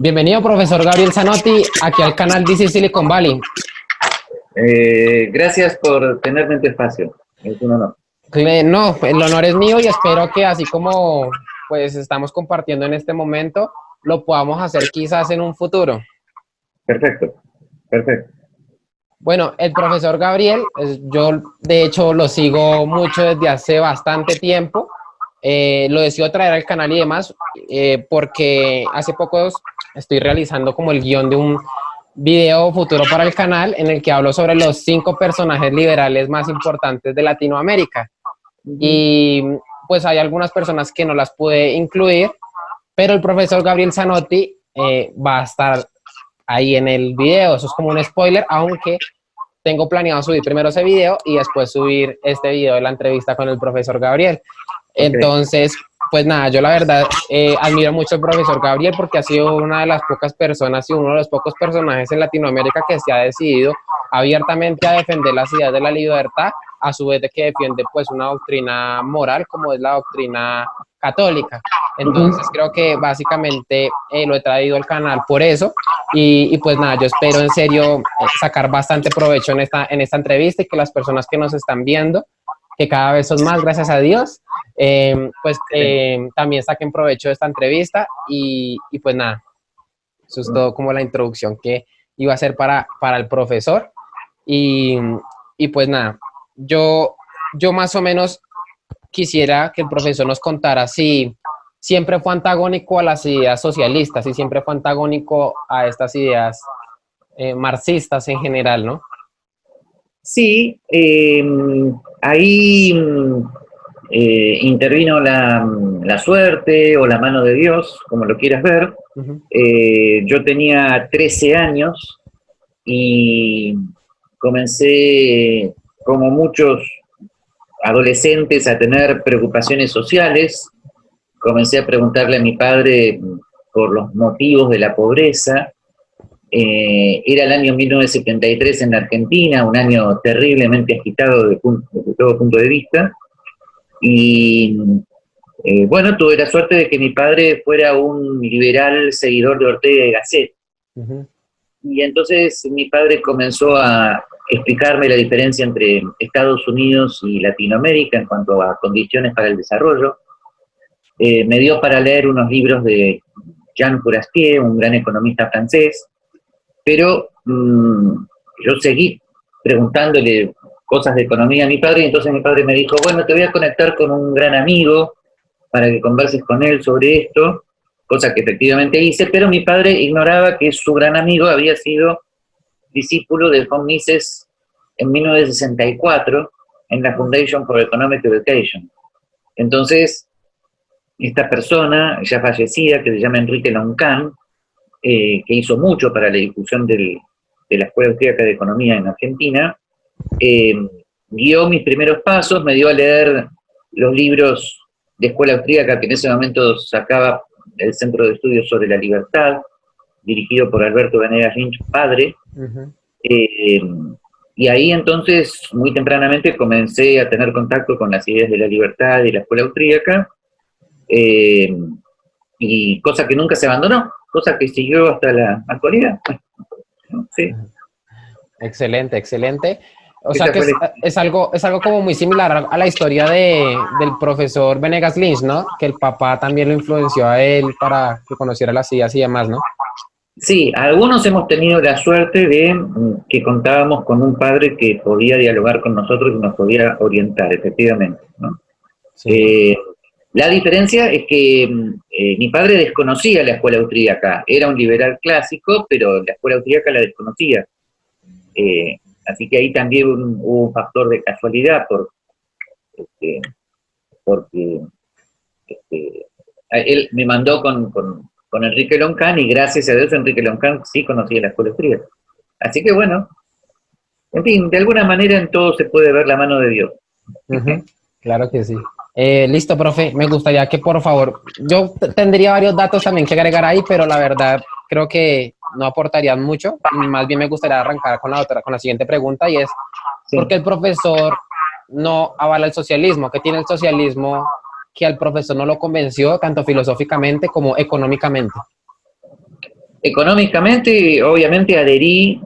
Bienvenido, profesor Gabriel Zanotti, aquí al canal DC Silicon Valley. Gracias por tenerme en tu espacio. Es un honor. No, el honor es mío y espero que así como pues estamos compartiendo en este momento, lo podamos hacer quizás en un futuro. Perfecto, perfecto. Bueno, el profesor Gabriel, yo de hecho lo sigo mucho desde hace bastante tiempo. Lo decido traer al canal y demás porque hace poco estoy realizando como el guión de un video futuro para el canal en el que hablo sobre los 5 personajes liberales más importantes de Latinoamérica. Y pues hay algunas personas que no las pude incluir, pero el profesor Gabriel Zanotti va a estar ahí en el video. Eso es como un spoiler, aunque tengo planeado subir primero ese video y después subir este video de la entrevista con el profesor Gabriel. Okay. Entonces, pues nada, yo la verdad admiro mucho al profesor Gabriel porque ha sido una de las pocas personas y uno de los pocos personajes en Latinoamérica que se ha decidido abiertamente a defender las ideas de la libertad, a su vez de que defiende pues una doctrina moral como es la doctrina católica. Entonces creo que básicamente lo he traído al canal por eso y pues nada, yo espero en serio sacar bastante provecho en esta entrevista y que las personas que nos están viendo, que cada vez son más, gracias a Dios, también saquen provecho de esta entrevista y pues nada, eso es todo como la introducción que iba a hacer para el profesor y, y pues nada, yo más o menos quisiera que el profesor nos contara si siempre fue antagónico a las ideas socialistas y siempre fue antagónico a estas ideas marxistas en general, ¿no? Sí, ahí intervino la suerte o la mano de Dios, como lo quieras ver. Yo tenía 13 años y comencé, como muchos adolescentes, a tener preocupaciones sociales. Comencé a preguntarle a mi padre por los motivos de la pobreza. Era el año 1973 en la Argentina, un año terriblemente agitado desde todo punto de vista. Y bueno, tuve la suerte de que mi padre fuera un liberal seguidor de Ortega y Gasset. Y entonces mi padre comenzó a explicarme la diferencia entre Estados Unidos y Latinoamérica en cuanto a condiciones para el desarrollo. Me dio para leer unos libros de Jean Fourastier, un gran economista francés, pero yo seguí preguntándole cosas de economía a mi padre, y entonces mi padre me dijo, bueno, te voy a conectar con un gran amigo para que converses con él sobre esto, cosa que efectivamente hice, pero mi padre ignoraba que su gran amigo había sido discípulo de von Mises en 1964 en la Foundation for Economic Education. Entonces, esta persona ya fallecida, que se llama Enrique Loncán, que hizo mucho para la difusión de la Escuela Austríaca de Economía en Argentina, guió mis primeros pasos, me dio a leer los libros de Escuela Austríaca que en ese momento sacaba el Centro de Estudios sobre la Libertad, dirigido por Alberto Venegas Lynch, padre. Y ahí entonces, muy tempranamente, comencé a tener contacto con las ideas de la libertad y la Escuela Austríaca, y cosa que nunca se abandonó, cosa que siguió hasta la actualidad. Sí. Excelente, excelente. O sea que es algo como muy similar a la historia del profesor Venegas Lynch, ¿no? Que el papá también lo influenció a él para que conociera las ideas y demás, ¿no? Sí, algunos hemos tenido la suerte de que contábamos con un padre que podía dialogar con nosotros y nos podía orientar, efectivamente, ¿no? Sí. La diferencia es que mi padre desconocía la escuela austríaca, era un liberal clásico, pero la escuela austríaca la desconocía. Así que ahí también hubo un factor de casualidad, porque él me mandó con Enrique Loncán, y gracias a Dios Enrique Loncán sí conocía la escuela austríaca. Así que bueno, en fin, de alguna manera en todo se puede ver la mano de Dios. Claro que sí. Listo, profe. Me gustaría que, por favor, yo tendría varios datos también que agregar ahí, pero la verdad creo que no aportarían mucho. Más bien me gustaría arrancar con la siguiente pregunta, y es, sí, ¿por qué el profesor no avala el socialismo? ¿Qué tiene el socialismo que al profesor no lo convenció tanto filosóficamente como económicamente? Económicamente, obviamente, adherí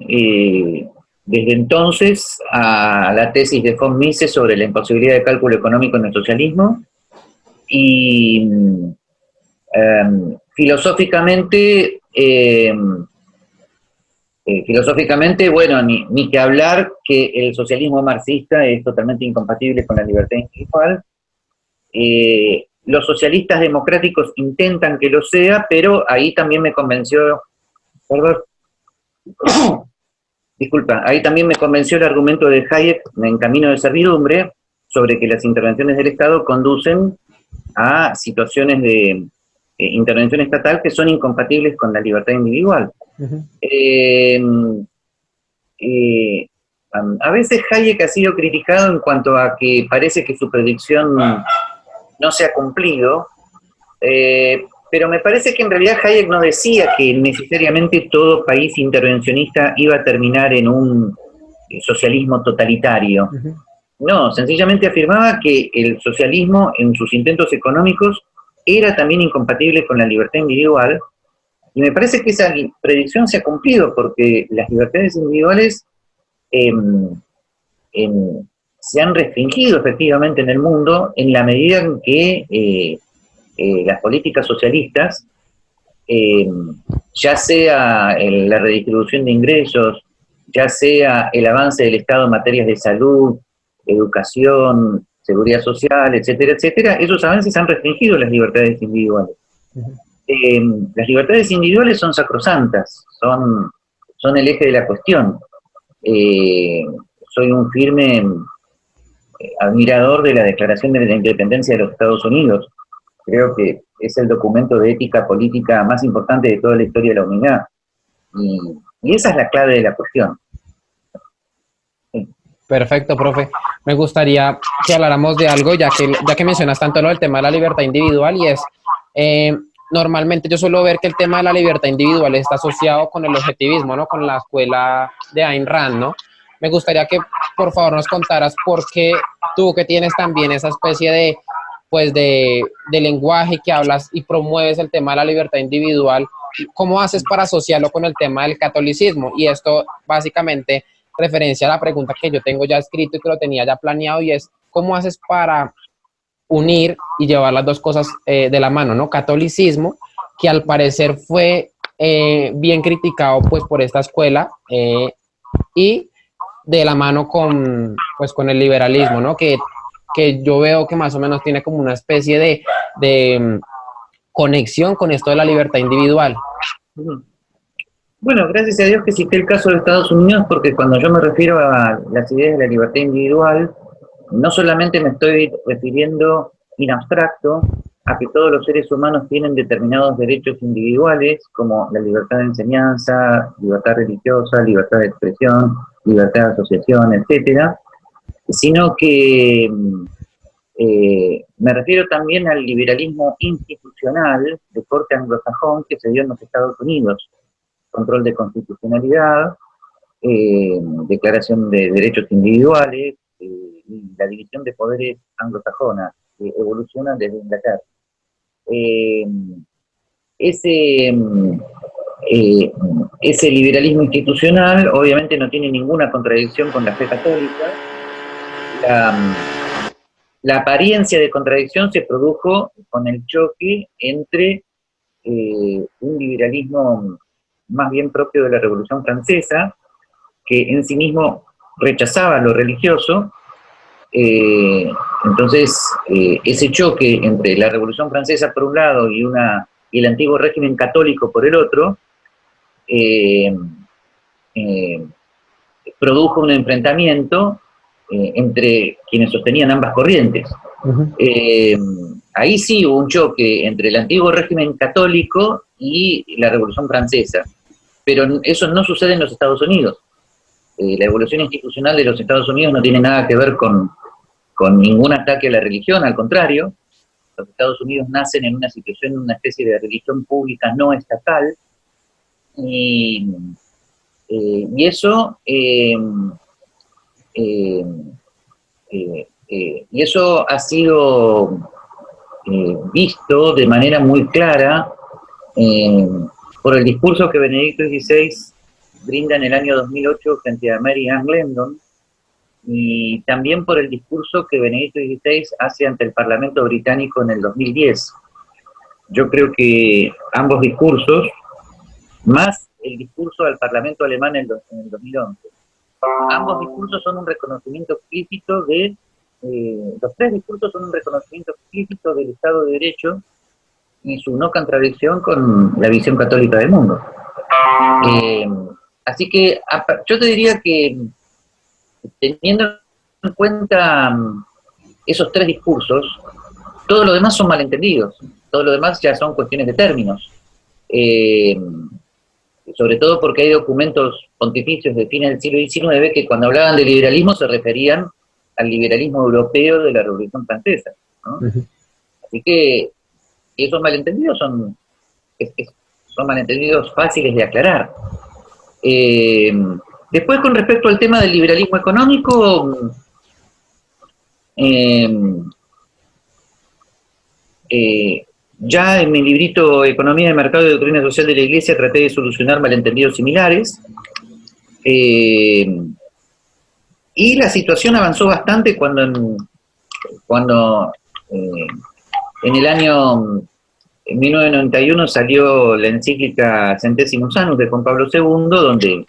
desde entonces a la tesis de von Mises sobre la imposibilidad de cálculo económico en el socialismo y filosóficamente, bueno, ni que hablar que el socialismo marxista es totalmente incompatible con la libertad individual. Los socialistas democráticos intentan que lo sea, pero ahí también me convenció, perdón, disculpa, ahí también me convenció el argumento de Hayek en Camino de Servidumbre sobre que las intervenciones del Estado conducen a situaciones de intervención estatal que son incompatibles con la libertad individual. Uh-huh. A veces Hayek ha sido criticado en cuanto a que parece que su predicción no se ha cumplido, pero me parece que en realidad Hayek no decía que necesariamente todo país intervencionista iba a terminar en un socialismo totalitario. Uh-huh. No, sencillamente afirmaba que el socialismo en sus intentos económicos era también incompatible con la libertad individual, y me parece que esa predicción se ha cumplido, porque las libertades individuales se han restringido efectivamente en el mundo en la medida en que las políticas socialistas, ya sea la redistribución de ingresos, ya sea el avance del Estado en materias de salud, educación, seguridad social, etcétera, etcétera, esos avances han restringido las libertades individuales. Uh-huh. Las libertades individuales son sacrosantas, son el eje de la cuestión. Soy un firme admirador de la Declaración de la Independencia de los Estados Unidos. Creo que es el documento de ética política más importante de toda la historia de la humanidad. Y esa es la clave de la cuestión. Sí. Perfecto, profe. Me gustaría que habláramos de algo, ya que mencionas tanto lo del tema de la libertad individual, y es, normalmente yo suelo ver que el tema de la libertad individual está asociado con el objetivismo, ¿no? Con la escuela de Ayn Rand, ¿no? Me gustaría que, por favor, nos contaras por qué tú, que tienes también esa especie de lenguaje, que hablas y promueves el tema de la libertad individual, ¿cómo haces para asociarlo con el tema del catolicismo? Y esto básicamente referencia a la pregunta que yo tengo ya escrito y que lo tenía ya planeado, y es, ¿cómo haces para unir y llevar las dos cosas de la mano, ¿no? Catolicismo, que al parecer fue bien criticado pues por esta escuela, y de la mano con el liberalismo, ¿no? Que yo veo que más o menos tiene como una especie de conexión con esto de la libertad individual. Bueno, gracias a Dios que cité el caso de Estados Unidos, porque cuando yo me refiero a las ideas de la libertad individual, no solamente me estoy refiriendo in abstracto a que todos los seres humanos tienen determinados derechos individuales, como la libertad de enseñanza, libertad religiosa, libertad de expresión, libertad de asociación, etcétera, sino que me refiero también al liberalismo institucional de corte anglosajón que se dio en los Estados Unidos: control de constitucionalidad, declaración de derechos individuales, y la división de poderes anglosajona, que evoluciona desde Inglaterra. Ese liberalismo institucional obviamente no tiene ninguna contradicción con la fe católica. La apariencia de contradicción se produjo con el choque entre un liberalismo más bien propio de la Revolución Francesa, que en sí mismo rechazaba lo religioso. Entonces, ese choque entre la Revolución Francesa por un lado y el antiguo régimen católico por el otro, produjo un enfrentamiento entre quienes sostenían ambas corrientes. Uh-huh. Ahí sí hubo un choque entre el antiguo régimen católico y la Revolución Francesa, pero eso no sucede en los Estados Unidos. La evolución institucional de los Estados Unidos no tiene nada que ver con ningún ataque a la religión, al contrario. Los Estados Unidos nacen en una situación, una especie de religión pública no estatal, y eso ha sido visto de manera muy clara por el discurso que Benedicto XVI brinda en el año 2008 frente a Mary Ann Glendon, y también por el discurso que Benedicto XVI hace ante el Parlamento británico en el 2010. Yo creo que ambos discursos, más el discurso al Parlamento alemán en el 2011, ambos discursos son un reconocimiento explícito los tres discursos son un reconocimiento explícito del Estado de Derecho y su no contradicción con la visión católica del mundo. Así que yo te diría que, teniendo en cuenta esos tres discursos, todo lo demás son malentendidos, todo lo demás ya son cuestiones de términos, sobre todo porque hay documentos pontificios de fines del siglo XIX que cuando hablaban de liberalismo se referían al liberalismo europeo de la Revolución Francesa, ¿no? Así que esos malentendidos son malentendidos fáciles de aclarar. Después, con respecto al tema del liberalismo económico, ya en mi librito Economía de Mercado y Doctrina Social de la Iglesia traté de solucionar malentendidos similares, y la situación avanzó bastante cuando en el año 1991 salió la encíclica Centesimus Annus de Juan Pablo II, donde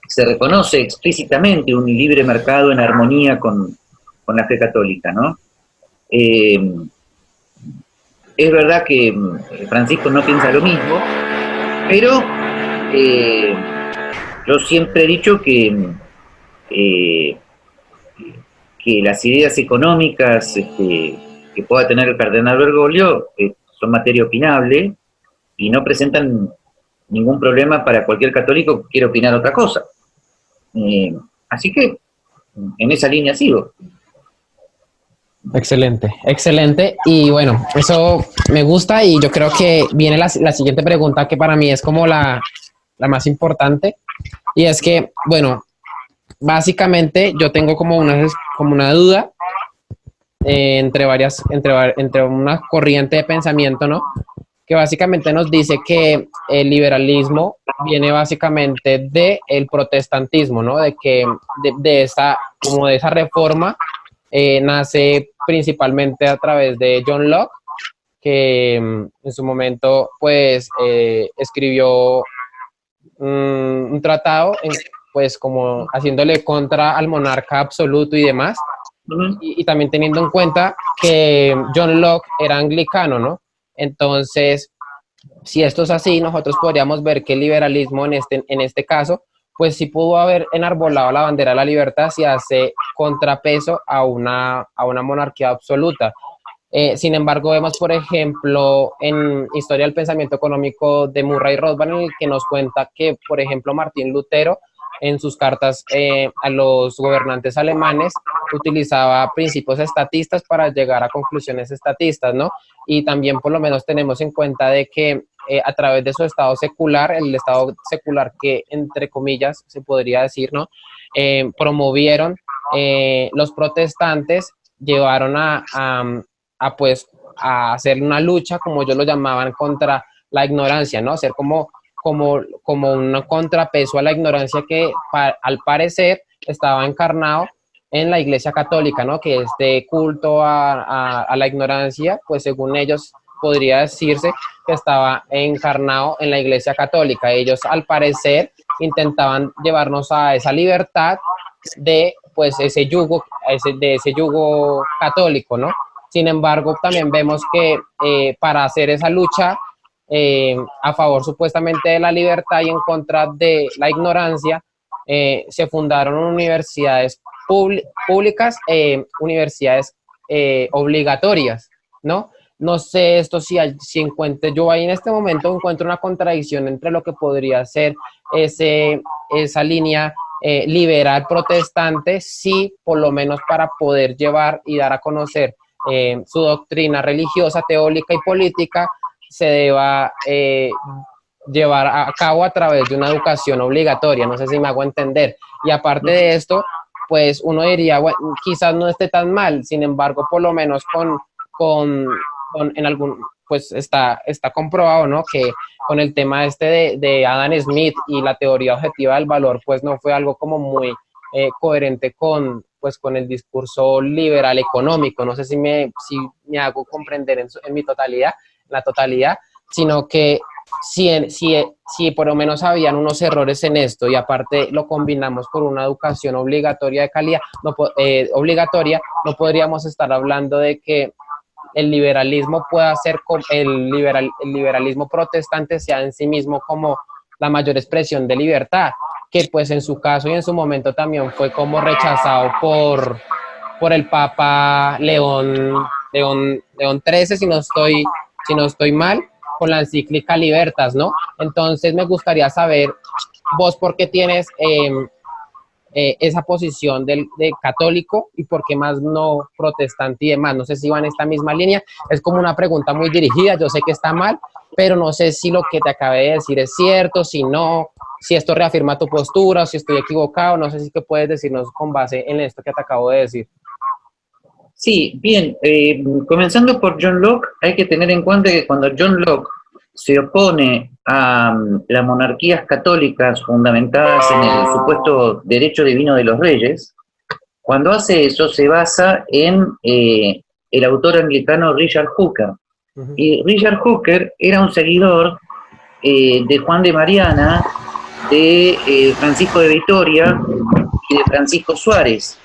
se reconoce explícitamente un libre mercado en armonía con la fe católica, ¿no? Es verdad que Francisco no piensa lo mismo, pero yo siempre he dicho que las ideas económicas que pueda tener el cardenal Bergoglio son materia opinable y no presentan ningún problema para cualquier católico que quiera opinar otra cosa. Así que en esa línea sigo. Excelente, excelente. Y bueno, eso me gusta y yo creo que viene la siguiente pregunta, que para mí es como la más importante, y es que, bueno, básicamente yo tengo como una duda entre una corriente de pensamiento, ¿no? Que básicamente nos dice que el liberalismo viene básicamente del protestantismo, ¿no? De que de esa reforma nace principalmente a través de John Locke, que en su momento pues escribió un tratado pues como haciéndole contra al monarca absoluto y demás, y también teniendo en cuenta que John Locke era anglicano, ¿no? Entonces, si esto es así, nosotros podríamos ver que el liberalismo en este caso, pues sí pudo haber enarbolado la bandera de la libertad si hace contrapeso a una monarquía absoluta. Sin embargo, vemos, por ejemplo, en Historia del Pensamiento Económico de Murray Rothbard, en el que nos cuenta que, por ejemplo, Martín Lutero, en sus cartas a los gobernantes alemanes, utilizaba principios estatistas para llegar a conclusiones estatistas, ¿no? Y también, por lo menos, tenemos en cuenta de que a través de su estado secular, el estado secular que, entre comillas, se podría decir, ¿no? Promovieron los protestantes, llevaron pues a hacer una lucha, como ellos lo llamaban, contra la ignorancia, ¿no? Hacer como un contrapeso a la ignorancia que al parecer estaba encarnado en la Iglesia Católica, ¿no? Que este culto a la ignorancia, pues según ellos podría decirse que estaba encarnado en la Iglesia Católica. Ellos al parecer intentaban llevarnos a esa libertad de pues ese yugo católico, ¿no? Sin embargo, también vemos que para hacer esa lucha a favor supuestamente de la libertad y en contra de la ignorancia, se fundaron universidades públicas, universidades obligatorias, ¿no? No sé esto si encuentro, yo ahí en este momento encuentro una contradicción entre lo que podría ser esa línea liberal protestante, sí, por lo menos para poder llevar y dar a conocer su doctrina religiosa, teórica y política, se deba llevar a cabo a través de una educación obligatoria. No sé si me hago entender. Y aparte de esto, pues uno diría, bueno, quizás no esté tan mal, sin embargo, por lo menos pues está comprobado, ¿no? Que con el tema de Adam Smith y la teoría objetiva del valor, pues no fue algo como muy coherente con el discurso liberal económico. No sé si me hago comprender en mi totalidad, la totalidad, sino que si por lo menos habían unos errores en esto y aparte lo combinamos con una educación obligatoria de calidad, obligatoria, no podríamos estar hablando de que el liberalismo pueda ser, el liberalismo protestante sea en sí mismo como la mayor expresión de libertad, que pues en su caso y en su momento también fue como rechazado por el Papa León XIII, si no estoy mal, con la encíclica Libertas, ¿no? Entonces me gustaría saber, vos por qué tienes esa posición de católico y por qué más no protestante y demás. No sé si va en esta misma línea. Es como una pregunta muy dirigida, yo sé que está mal, pero no sé si lo que te acabé de decir es cierto, si no, si esto reafirma tu postura, si estoy equivocado, no sé si que puedes decirnos con base en esto que te acabo de decir. Sí, bien, comenzando por John Locke, hay que tener en cuenta que cuando John Locke se opone a las monarquías católicas fundamentadas en el supuesto derecho divino de los reyes, cuando hace eso se basa en el autor anglicano Richard Hooker. Y Richard Hooker era un seguidor de Juan de Mariana, de Francisco de Vitoria y de Francisco Suárez,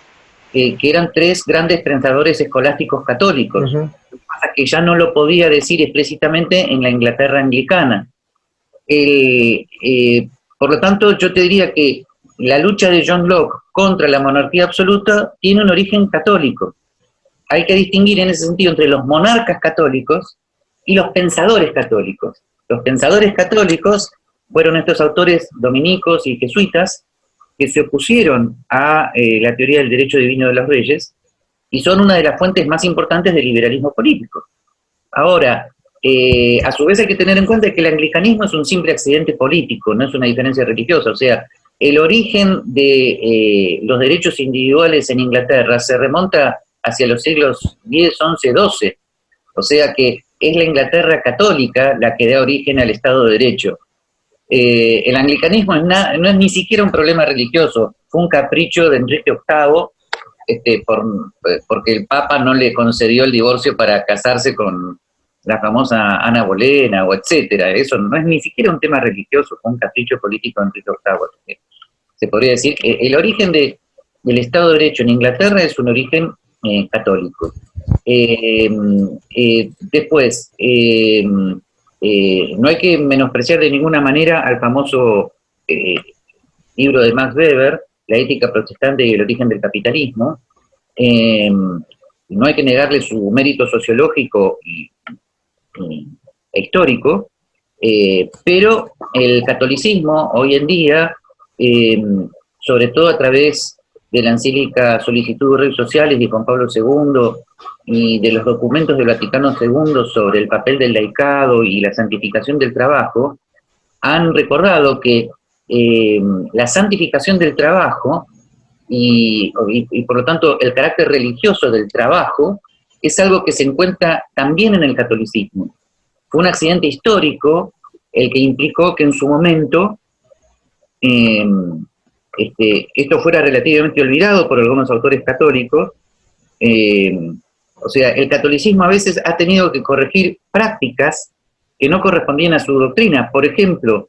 que eran tres grandes pensadores escolásticos católicos. Lo que pasa es que ya no lo podía decir explícitamente en la Inglaterra anglicana. Por lo tanto, yo te diría que la lucha de John Locke contra la monarquía absoluta tiene un origen católico. Hay que distinguir en ese sentido entre los monarcas católicos y los pensadores católicos. Los pensadores católicos fueron estos autores dominicos y jesuitas que se opusieron a la teoría del derecho divino de los reyes y son una de las fuentes más importantes del liberalismo político. Ahora, a su vez hay que tener en cuenta que el anglicanismo es un simple accidente político, no es una diferencia religiosa. O sea, el origen de los derechos individuales en Inglaterra se remonta hacia los siglos X, XI, XII. O sea que es la Inglaterra católica la que da origen al Estado de Derecho. El anglicanismo no es ni siquiera un problema religioso, fue un capricho de Enrique VIII, porque el Papa no le concedió el divorcio para casarse con la famosa Ana Bolena, o etcétera. Eso no es ni siquiera un tema religioso, fue un capricho político de Enrique VIII. Se podría decir que el origen del Estado de Derecho en Inglaterra es un origen católico. Después, no hay que menospreciar de ninguna manera al famoso libro de Max Weber, La ética protestante y el origen del capitalismo. No hay que negarle su mérito sociológico e histórico, pero el catolicismo hoy en día, sobre todo a través de la encíclica Solicitud de Redes Sociales de Juan Pablo II y de los documentos del Vaticano II sobre el papel del laicado y la santificación del trabajo, han recordado que la santificación del trabajo y por lo tanto el carácter religioso del trabajo es algo que se encuentra también en el catolicismo. Fue un accidente histórico el que implicó que en su momento esto fuera relativamente olvidado por algunos autores católicos. O sea, el catolicismo a veces ha tenido que corregir prácticas que no correspondían a su doctrina. Por ejemplo,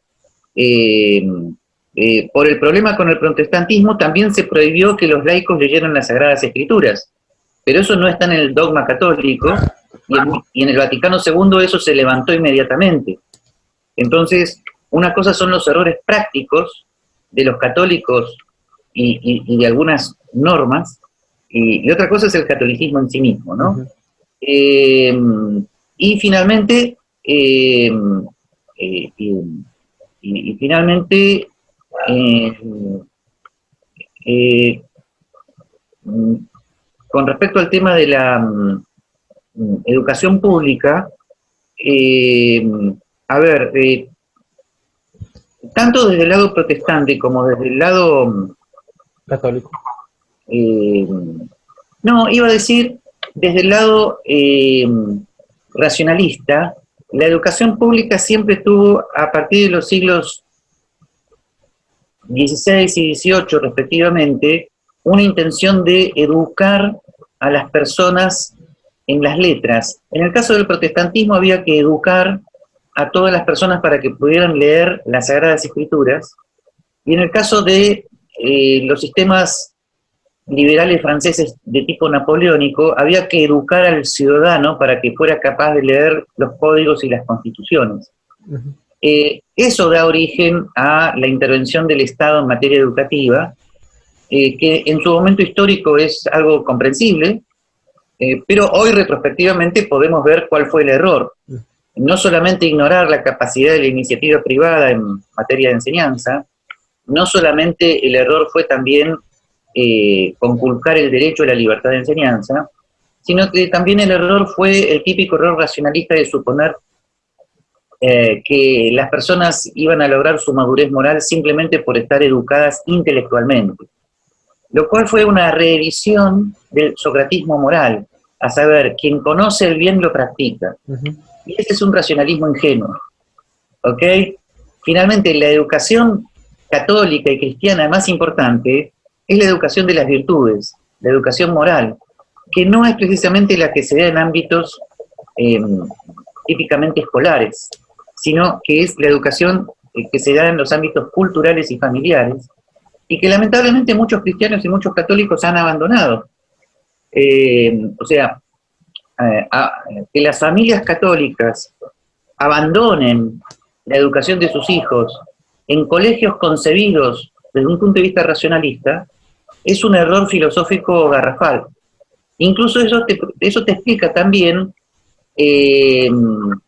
por el problema con el protestantismo también se prohibió que los laicos leyeran las Sagradas Escrituras, pero eso no está en el dogma católico, y en el Vaticano II eso se levantó inmediatamente. Entonces, una cosa son los errores prácticos de los católicos y de algunas normas, y otra cosa es el catolicismo en sí mismo, ¿no? Y finalmente, con respecto al tema de la educación pública, a ver, tanto desde el lado protestante como desde el lado católico. No, iba a decir desde el lado racionalista, la educación pública siempre tuvo, a partir de los siglos XVI y XVIII respectivamente, una intención de educar a las personas en las letras. En el caso del protestantismo había que educar a todas las personas para que pudieran leer las Sagradas Escrituras, y en el caso de los sistemas liberales franceses de tipo napoleónico, había que educar al ciudadano para que fuera capaz de leer los códigos y las constituciones. Uh-huh. Eso da origen a la intervención del Estado en materia educativa, que en su momento histórico es algo comprensible, pero hoy retrospectivamente podemos ver cuál fue el error. No solamente ignorar la capacidad de la iniciativa privada en materia de enseñanza, no solamente el error fue también conculcar el derecho a la libertad de enseñanza, sino que también el error fue el típico error racionalista de suponer que las personas iban a lograr su madurez moral simplemente por estar educadas intelectualmente, lo cual fue una revisión del socratismo moral, a saber, quien conoce el bien lo practica. Uh-huh. Y ese es un racionalismo ingenuo, ¿ok? Finalmente, la educación católica y cristiana más importante es la educación de las virtudes, la educación moral, que no es precisamente la que se da en ámbitos típicamente escolares, sino que es la educación que se da en los ámbitos culturales y familiares, y que lamentablemente muchos cristianos y muchos católicos han abandonado. O sea, que las familias católicas abandonen la educación de sus hijos en colegios concebidos desde un punto de vista racionalista, es un error filosófico garrafal. Incluso eso te explica también el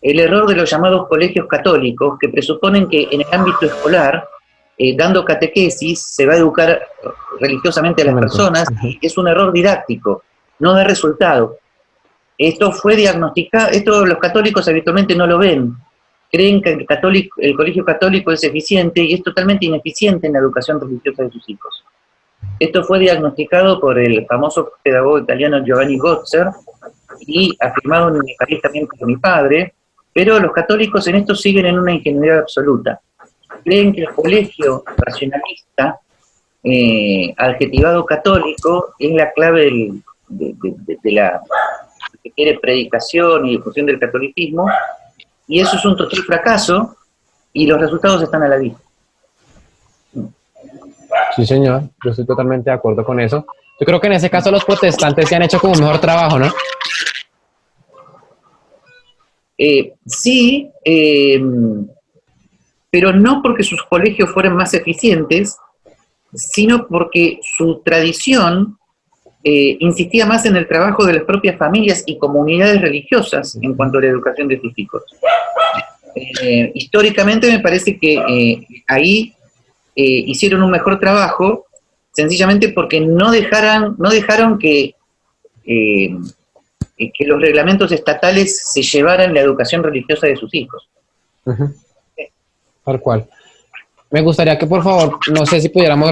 error de los llamados colegios católicos, que presuponen que en el ámbito escolar, dando catequesis, se va a educar religiosamente a las personas, y es un error didáctico, no da resultado. Esto fue diagnosticado, esto los católicos habitualmente no lo ven, creen que el colegio católico es eficiente y es totalmente ineficiente en la educación religiosa de sus hijos. Esto fue diagnosticado por el famoso pedagogo italiano Giovanni Gozzer y afirmado en mi país también por mi padre, pero los católicos en esto siguen en una ingenuidad absoluta. Creen que el colegio racionalista, adjetivado católico, es la clave de la que quiere predicación y difusión del catolicismo, y eso es un total fracaso, y los resultados están a la vista. Sí, señor, yo estoy totalmente de acuerdo con eso. Yo creo que en ese caso los protestantes se han hecho como un mejor trabajo, ¿no? Sí, pero no porque sus colegios fueran más eficientes, sino porque su tradición insistía más en el trabajo de las propias familias y comunidades religiosas en cuanto a la educación de sus hijos. Históricamente me parece que ahí hicieron un mejor trabajo, sencillamente porque no dejaron que los reglamentos estatales se llevaran la educación religiosa de sus hijos. Uh-huh. Tal cual. Me gustaría que, por favor, no sé si pudiéramos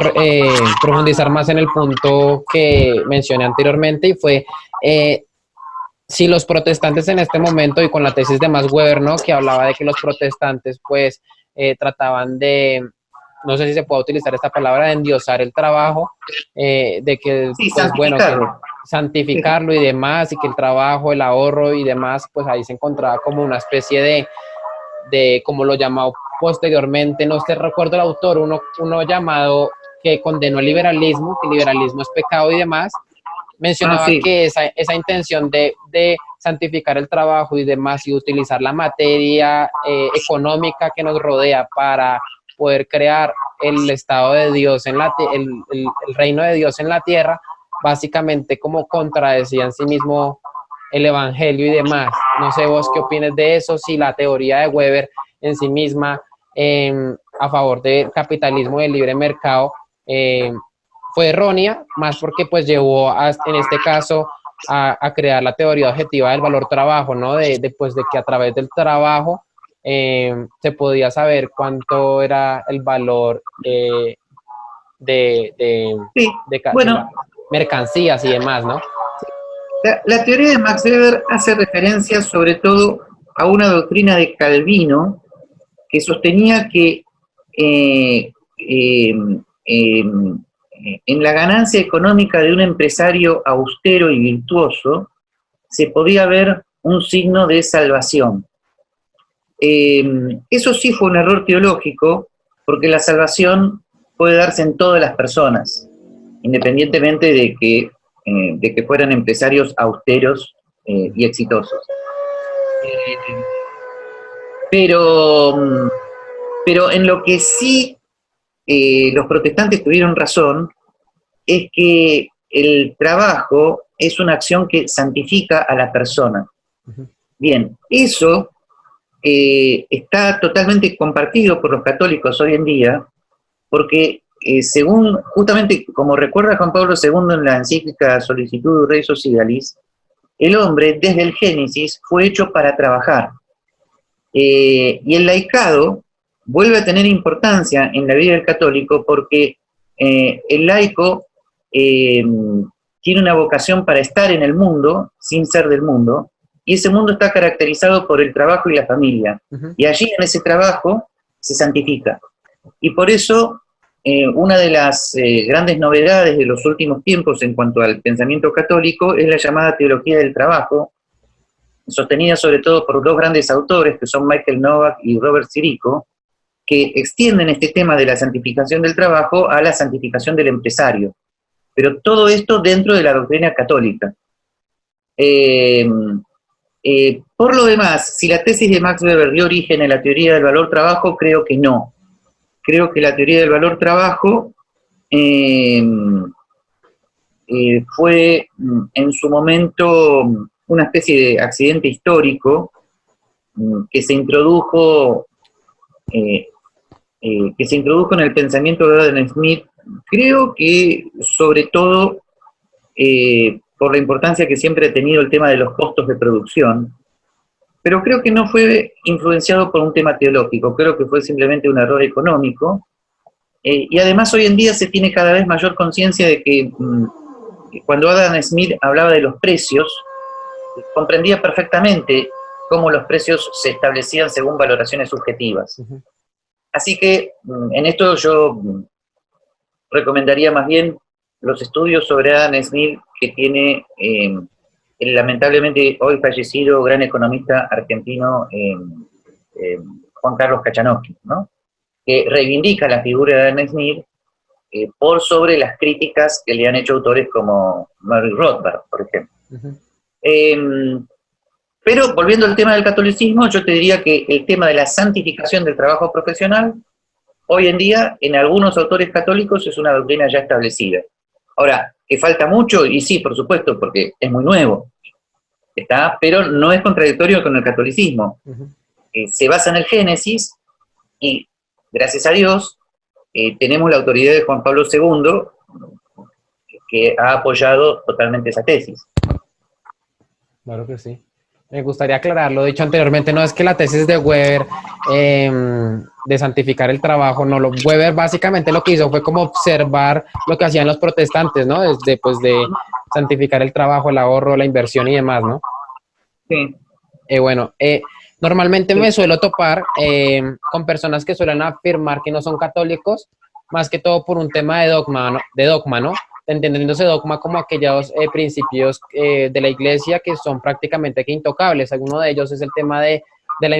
profundizar más en el punto que mencioné anteriormente, y fue si los protestantes en este momento, y con la tesis de Max Weber, ¿no?, que hablaba de que los protestantes, pues, trataban de, no sé si se puede utilizar esta palabra, de endiosar el trabajo, de que, sí, pues, bueno, que santificarlo y demás, y que el trabajo, el ahorro y demás, pues ahí se encontraba como una especie de como lo llamaba posteriormente, no sé, recuerdo el autor, uno llamado que condenó el liberalismo, que el liberalismo es pecado y demás, mencionaba sí, que esa intención de santificar el trabajo y demás, y utilizar la materia económica que nos rodea para poder crear el Estado de Dios, el reino de Dios en la tierra, básicamente como contradecía en sí mismo el Evangelio y demás. No sé vos qué opinas de eso, si la teoría de Weber en sí misma a favor del capitalismo y del libre mercado fue errónea, más porque pues llevó en este caso a crear la teoría objetiva del valor trabajo, ¿no? Pues, de que a través del trabajo se podía saber cuánto era el valor bueno, de mercancías y demás, ¿no? La teoría de Max Weber hace referencia sobre todo a una doctrina de Calvino que sostenía que eh, eh, eh, en la ganancia económica de un empresario austero y virtuoso se podía ver un signo de salvación. Eso sí fue un error teológico, porque la salvación puede darse en todas las personas, independientemente de que fueran empresarios austeros y exitosos. Pero, pero en lo que sí los protestantes tuvieron razón es que el trabajo es una acción que santifica a la persona. Bien, eso está totalmente compartido por los católicos hoy en día, porque según, justamente como recuerda Juan Pablo II en la encíclica Solicitudo Rei Socialis, el hombre desde el Génesis fue hecho para trabajar. Y el laicado vuelve a tener importancia en la vida del católico porque el laico tiene una vocación para estar en el mundo sin ser del mundo, y ese mundo está caracterizado por el trabajo y la familia. Y allí en ese trabajo se santifica. Y por eso una de las grandes novedades de los últimos tiempos en cuanto al pensamiento católico es la llamada teología del trabajo, sostenida sobre todo por dos grandes autores, que son Michael Novak y Robert Sirico, que extienden este tema de la santificación del trabajo a la santificación del empresario. Pero todo esto dentro de la doctrina católica. Por lo demás, si la tesis de Max Weber dio origen a la teoría del valor trabajo, creo que no. Creo que la teoría del valor trabajo fue en su momento una especie de accidente histórico que se introdujo en el pensamiento de Adam Smith, creo que sobre todo por la importancia que siempre ha tenido el tema de los costos de producción, pero creo que no fue influenciado por un tema teológico, creo que fue simplemente un error económico, y además hoy en día se tiene cada vez mayor conciencia de que cuando Adam Smith hablaba de los precios, comprendía perfectamente cómo los precios se establecían según valoraciones subjetivas. Así que en esto yo recomendaría más bien los estudios sobre Adam Smith que tiene el lamentablemente hoy fallecido gran economista argentino Juan Carlos Kachanowski, ¿no? Que reivindica la figura de Adam Smith por sobre las críticas que le han hecho autores como Murray Rothbard, por ejemplo. Pero volviendo al tema del catolicismo, yo te diría que el tema de la santificación del trabajo profesional, hoy en día, en algunos autores católicos, es una doctrina ya establecida. Ahora, que falta mucho, y sí, por supuesto, porque es muy nuevo, pero no es contradictorio con el catolicismo. Se basa en el Génesis, y gracias a Dios, tenemos la autoridad de Juan Pablo II, que ha apoyado totalmente esa tesis. Claro que sí. Me gustaría aclarar lo dicho anteriormente, no es que la tesis de Weber de santificar el trabajo, no, Weber básicamente lo que hizo fue como observar lo que hacían los protestantes, ¿no? Desde, pues, de santificar el trabajo, el ahorro, la inversión y demás, ¿no? Sí. Normalmente me suelo topar con personas que suelen afirmar que no son católicos, más que todo por un tema de dogma, ¿no? Entendiéndose dogma como aquellos principios de la iglesia que son prácticamente que intocables. Alguno de ellos es el tema de la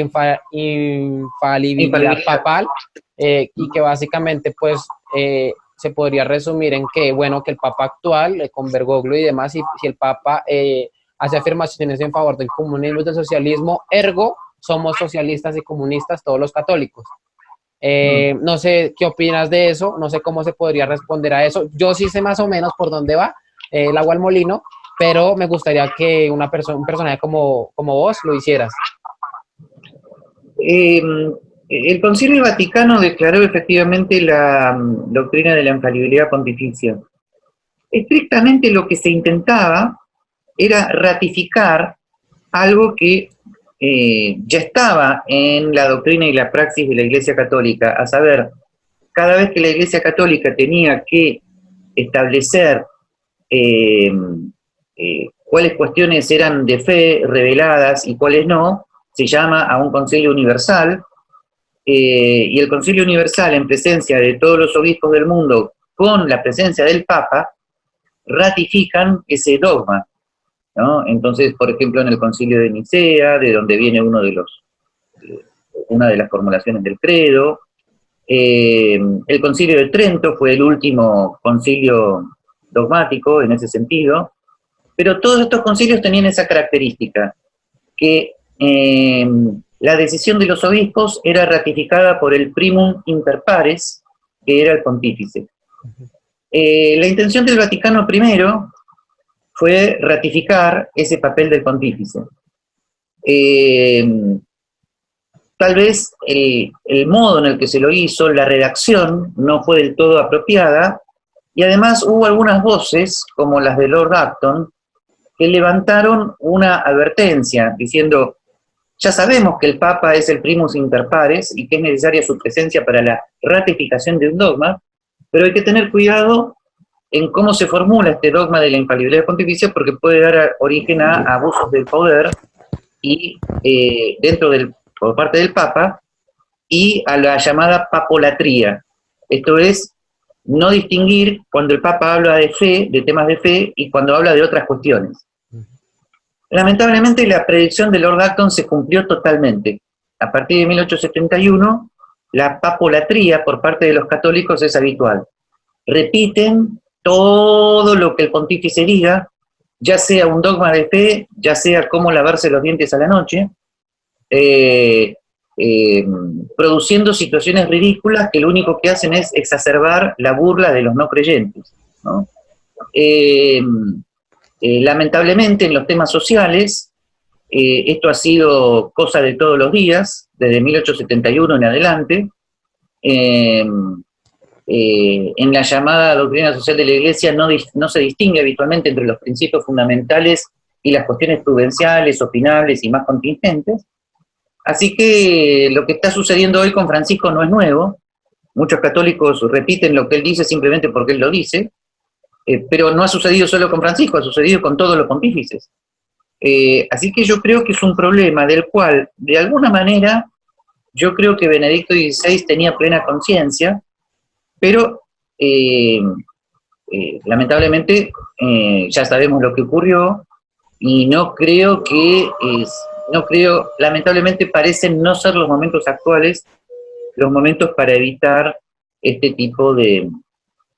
infalibilidad papal, y que básicamente pues se podría resumir en que, bueno, que el Papa actual, con Bergoglio y demás, si el Papa hace afirmaciones en favor del comunismo y del socialismo, ergo somos socialistas y comunistas todos los católicos. No sé qué opinas de eso, no sé cómo se podría responder a eso. Yo sí sé más o menos por dónde va el agua al molino, pero me gustaría que un personaje como vos lo hicieras. El Concilio Vaticano declaró efectivamente la doctrina de la infalibilidad pontificia. Estrictamente lo que se intentaba era ratificar algo que ya estaba en la doctrina y la praxis de la Iglesia Católica, a saber, cada vez que la Iglesia Católica tenía que establecer cuáles cuestiones eran de fe reveladas y cuáles no, se llama a un concilio universal, y el concilio universal, en presencia de todos los obispos del mundo, con la presencia del Papa, ratifican ese dogma, ¿no? Entonces, por ejemplo, en el concilio de Nicea, de donde viene una de las formulaciones del credo, el concilio de Trento fue el último concilio dogmático en ese sentido, pero todos estos concilios tenían esa característica, que la decisión de los obispos era ratificada por el primum inter pares, que era el pontífice. La intención del Vaticano I fue ratificar ese papel del pontífice. Tal vez el modo en el que se lo hizo, la redacción, no fue del todo apropiada, y además hubo algunas voces, como las de Lord Acton, que levantaron una advertencia, diciendo, ya sabemos que el Papa es el primus inter pares y que es necesaria su presencia para la ratificación de un dogma, pero hay que tener cuidado en cómo se formula este dogma de la infalibilidad pontificia, porque puede dar origen a abusos del poder y por parte del Papa, y a la llamada papolatría. Esto es, no distinguir cuando el Papa habla de fe, de temas de fe, y cuando habla de otras cuestiones. Lamentablemente la predicción de Lord Acton se cumplió totalmente. A partir de 1871, la papolatría por parte de los católicos es habitual. Repiten todo lo que el pontífice diga, ya sea un dogma de fe, ya sea cómo lavarse los dientes a la noche, produciendo situaciones ridículas que lo único que hacen es exacerbar la burla de los no creyentes, ¿no? Lamentablemente en los temas sociales, esto ha sido cosa de todos los días, desde 1871 en adelante. En la llamada doctrina social de la Iglesia no se distingue habitualmente entre los principios fundamentales y las cuestiones prudenciales, opinables y más contingentes. Así que lo que está sucediendo hoy con Francisco no es nuevo. Muchos católicos repiten lo que él dice simplemente porque él lo dice, pero no ha sucedido solo con Francisco, ha sucedido con todos los pontífices. Así que yo creo que es un problema del cual, de alguna manera, yo creo que Benedicto XVI tenía plena conciencia, pero lamentablemente ya sabemos lo que ocurrió, y lamentablemente parecen no ser los momentos actuales, los momentos para evitar este tipo de,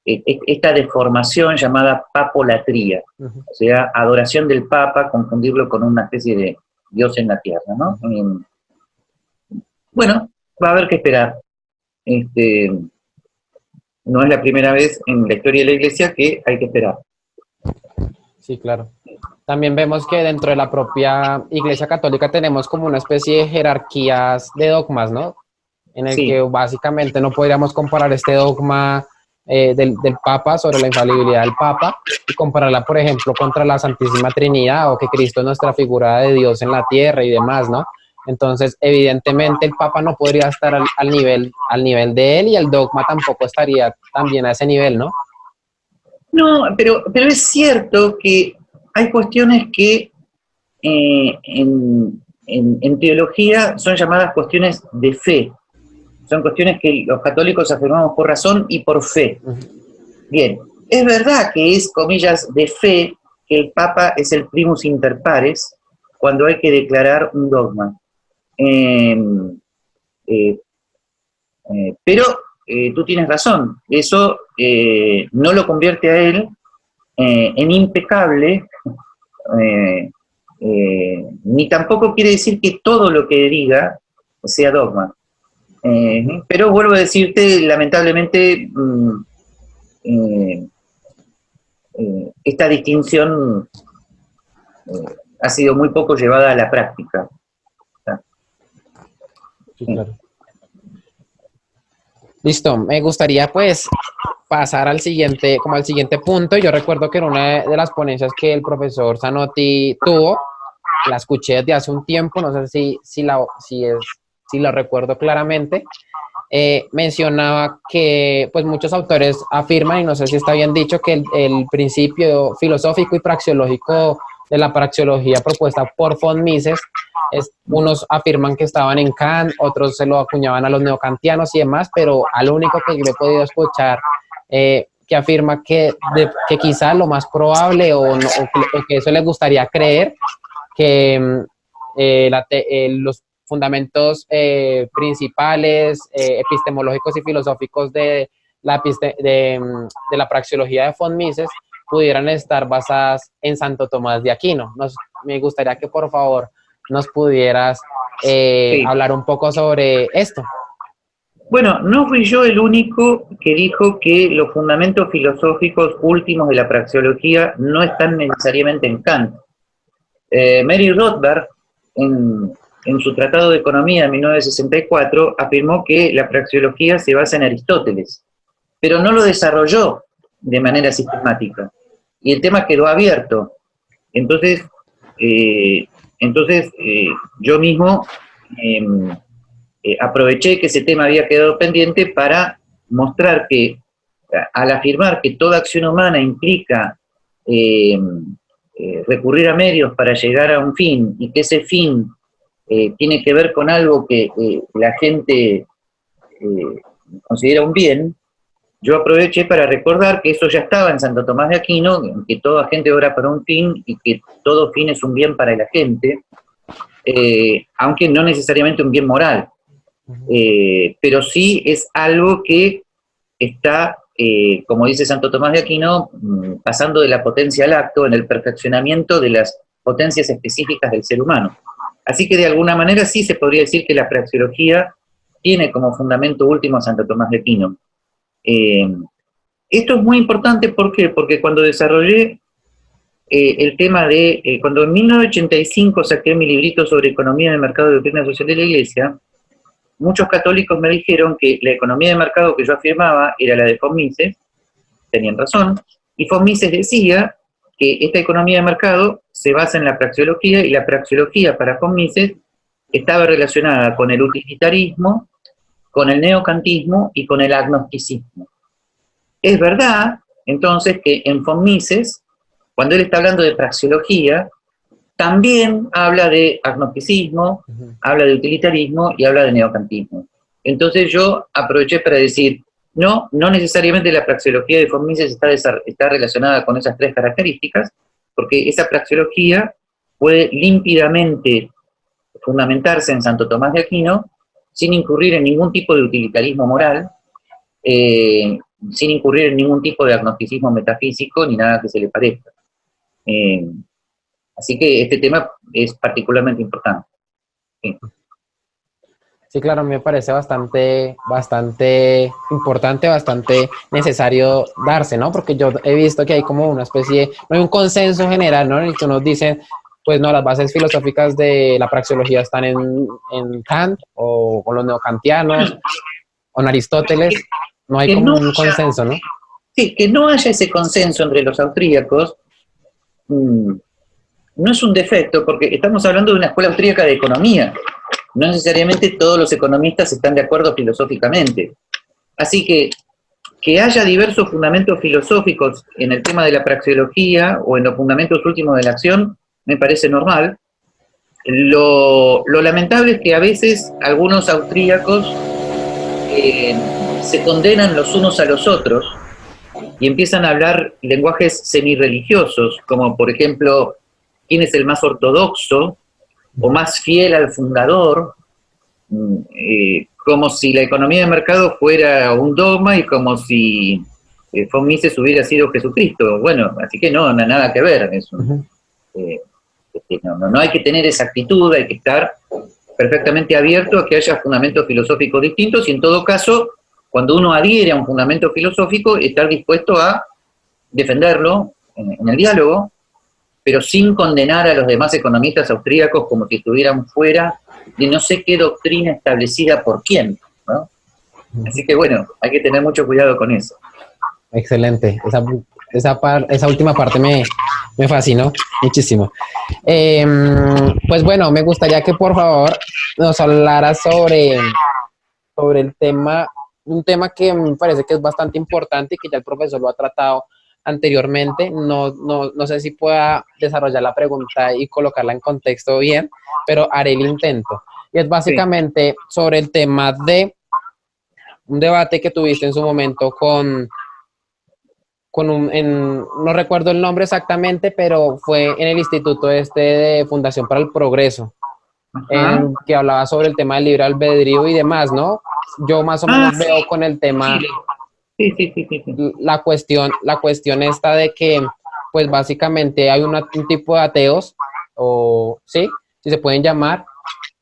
esta deformación llamada papolatría, o sea, adoración del Papa, confundirlo con una especie de Dios en la tierra, ¿no? Bueno, va a haber que esperar. No es la primera vez en la historia de la Iglesia que hay que esperar. Sí, claro. También vemos que dentro de la propia Iglesia Católica tenemos como una especie de jerarquías de dogmas, ¿no? En el que básicamente no podríamos comparar este dogma del Papa sobre la infalibilidad del Papa y compararla, por ejemplo, contra la Santísima Trinidad o que Cristo es nuestra figura de Dios en la tierra y demás, ¿no? Entonces, evidentemente, el Papa no podría estar al nivel de él y el dogma tampoco estaría también a ese nivel, ¿no? No, pero es cierto que hay cuestiones que en teología son llamadas cuestiones de fe. Son cuestiones que los católicos afirmamos por razón y por fe. Bien, es verdad que es, comillas, de fe que el Papa es el primus inter pares cuando hay que declarar un dogma. Pero tú tienes razón, eso no lo convierte a él en impecable, ni tampoco quiere decir que todo lo que diga sea dogma. Pero vuelvo a decirte, lamentablemente, esta distinción ha sido muy poco llevada a la práctica. Sí, claro. Listo, me gustaría pues pasar al siguiente punto. Yo recuerdo que en una de las ponencias que el profesor Zanotti tuvo, la escuché desde hace un tiempo, no sé si lo recuerdo claramente, mencionaba que pues muchos autores afirman, y no sé si está bien dicho, que el principio filosófico y praxeológico de la praxeología propuesta por von Mises. Unos afirman que estaban en Kant, otros se lo acuñaban a los neocantianos y demás, pero al único que yo he podido escuchar que afirma que quizá lo más probable o que eso le gustaría creer, que los fundamentos principales epistemológicos y filosóficos de la praxeología de von Mises pudieran estar basadas en Santo Tomás de Aquino. Me gustaría que por favor nos pudieras Sí. hablar un poco sobre esto. Bueno, no fui yo el único que dijo que los fundamentos filosóficos últimos de la praxeología no están necesariamente en Kant. Mary Rothbard, en su Tratado de Economía de 1964, afirmó que la praxeología se basa en Aristóteles, pero no lo desarrolló de manera sistemática. Y el tema quedó abierto. Entonces yo mismo aproveché que ese tema había quedado pendiente para mostrar que al afirmar que toda acción humana implica recurrir a medios para llegar a un fin y que ese fin tiene que ver con algo que la gente considera un bien, yo aproveché para recordar que eso ya estaba en Santo Tomás de Aquino, que toda gente obra para un fin y que todo fin es un bien para la gente, aunque no necesariamente un bien moral. Pero sí es algo que está, como dice Santo Tomás de Aquino, pasando de la potencia al acto en el perfeccionamiento de las potencias específicas del ser humano. Así que de alguna manera sí se podría decir que la praxeología tiene como fundamento último a Santo Tomás de Aquino. Esto es muy importante, ¿por qué? Porque cuando desarrollé el tema cuando en 1985 saqué mi librito sobre economía de mercado y doctrina social de la Iglesia, muchos católicos me dijeron que la economía de mercado que yo afirmaba era la de von Mises, tenían razón, y von Mises decía que esta economía de mercado se basa en la praxeología, y la praxeología para von Mises estaba relacionada con el utilitarismo, con el neocantismo y con el agnosticismo. Es verdad, entonces, que en von Mises, cuando él está hablando de praxeología, también habla de agnosticismo, habla de utilitarismo y habla de neocantismo. Entonces yo aproveché para decir, no necesariamente la praxeología de von Mises está relacionada con esas tres características, porque esa praxeología puede límpidamente fundamentarse en Santo Tomás de Aquino, sin incurrir en ningún tipo de utilitarismo moral, sin incurrir en ningún tipo de agnosticismo metafísico, ni nada que se le parezca. Así que este tema es particularmente importante. Sí. Sí, claro, me parece bastante importante, bastante necesario darse, ¿no? Porque yo he visto que hay como una especie, no hay un consenso general, ¿no? En el que unos dicen, pues no, las bases filosóficas de la praxeología están en Kant o con los neocantianos o en Aristóteles. No hay como un consenso, ¿no? Sí, que no haya ese consenso entre los austríacos no es un defecto, porque estamos hablando de una escuela austríaca de economía. No necesariamente todos los economistas están de acuerdo filosóficamente. Así que haya diversos fundamentos filosóficos en el tema de la praxeología o en los fundamentos últimos de la acción, me parece normal. Lo lamentable es que a veces algunos austríacos se condenan los unos a los otros y empiezan a hablar lenguajes semirreligiosos, como por ejemplo, quién es el más ortodoxo o más fiel al fundador, como si la economía de mercado fuera un dogma y como si von Mises hubiera sido Jesucristo. Bueno, así que no nada que ver. No hay que tener esa actitud, hay que estar perfectamente abierto a que haya fundamentos filosóficos distintos y en todo caso, cuando uno adhiere a un fundamento filosófico, estar dispuesto a defenderlo en el diálogo, pero sin condenar a los demás economistas austríacos como si estuvieran fuera de no sé qué doctrina establecida por quién, ¿no? Así que bueno, hay que tener mucho cuidado con eso. Excelente, esa última parte me fascinó muchísimo. Pues bueno, me gustaría que por favor nos hablaras sobre el tema, un tema que me parece que es bastante importante y que ya el profesor lo ha tratado anteriormente, no sé si pueda desarrollar la pregunta y colocarla en contexto bien, pero haré el intento. Y es Sí. básicamente sobre el tema de un debate que tuviste en su momento no recuerdo el nombre exactamente, pero fue en el instituto este de Fundación para el Progreso, Ajá. en que hablaba sobre el tema del libre albedrío y demás, ¿no? Yo más o Ah, menos veo con el tema Chile. Sí, sí, sí, sí, sí. la cuestión esta de que, pues básicamente hay un tipo de ateos, o sí, si se pueden llamar,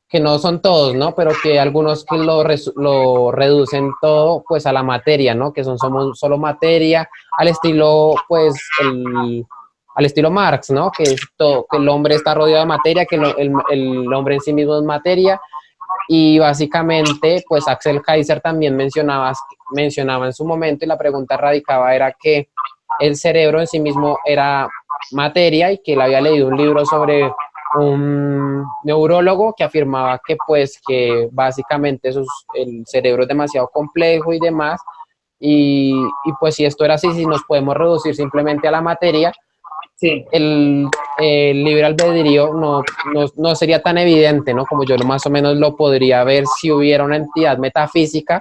que no son todos, ¿no? Pero que algunos que lo reducen todo, pues a la materia, ¿no? Que somos solo materia, al estilo, pues, al estilo Marx, ¿no? Que es todo, que el hombre está rodeado de materia, que el hombre en sí mismo es materia, y básicamente, pues Axel Kaiser también mencionaba en su momento, y la pregunta radicaba era que el cerebro en sí mismo era materia y que él había leído un libro sobre un neurólogo que afirmaba que pues que básicamente el cerebro es demasiado complejo y demás, y pues si esto era así, si nos podemos reducir simplemente a la materia, Sí, el libre albedrío no sería tan evidente, ¿no? Como yo más o menos lo podría ver si hubiera una entidad metafísica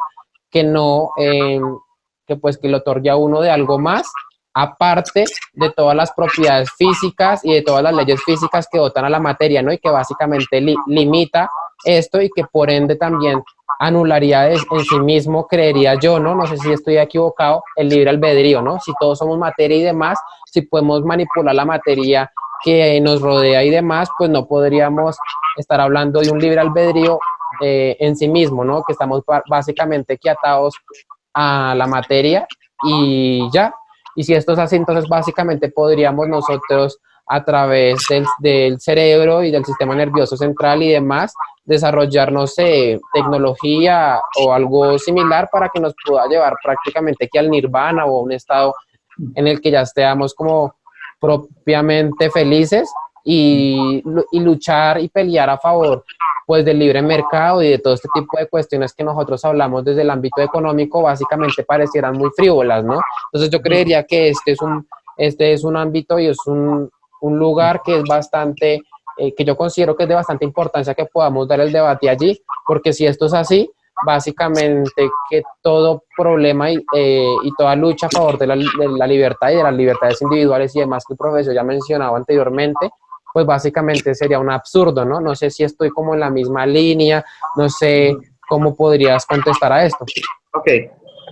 que no, que pues que le otorgue a uno de algo más, aparte de todas las propiedades físicas y de todas las leyes físicas que dotan a la materia, ¿no? Y que básicamente limita esto y que por ende también anularía en sí mismo, creería yo, ¿no? No sé si estoy equivocado, el libre albedrío, ¿no? Si todos somos materia y demás, si podemos manipular la materia que nos rodea y demás, pues no podríamos estar hablando de un libre albedrío en sí mismo, ¿no? Que estamos básicamente aquí atados a la materia y ya. Y si esto es así, entonces básicamente podríamos nosotros a través del cerebro y del sistema nervioso central y demás, desarrollar, no sé, tecnología o algo similar para que nos pueda llevar prácticamente aquí al nirvana o a un estado en el que ya estemos como propiamente felices y luchar y pelear a favor pues del libre mercado y de todo este tipo de cuestiones que nosotros hablamos desde el ámbito económico, básicamente parecieran muy frívolas, ¿no? Entonces yo creería que este es un ámbito y es un lugar que es bastante, que yo considero que es de bastante importancia que podamos dar el debate allí, porque si esto es así, básicamente que todo problema y toda lucha a favor de la libertad y de las libertades individuales y demás que el profesor ya mencionaba anteriormente, pues básicamente sería un absurdo, ¿no? No sé si estoy como en la misma línea, no sé cómo podrías contestar a esto. ok.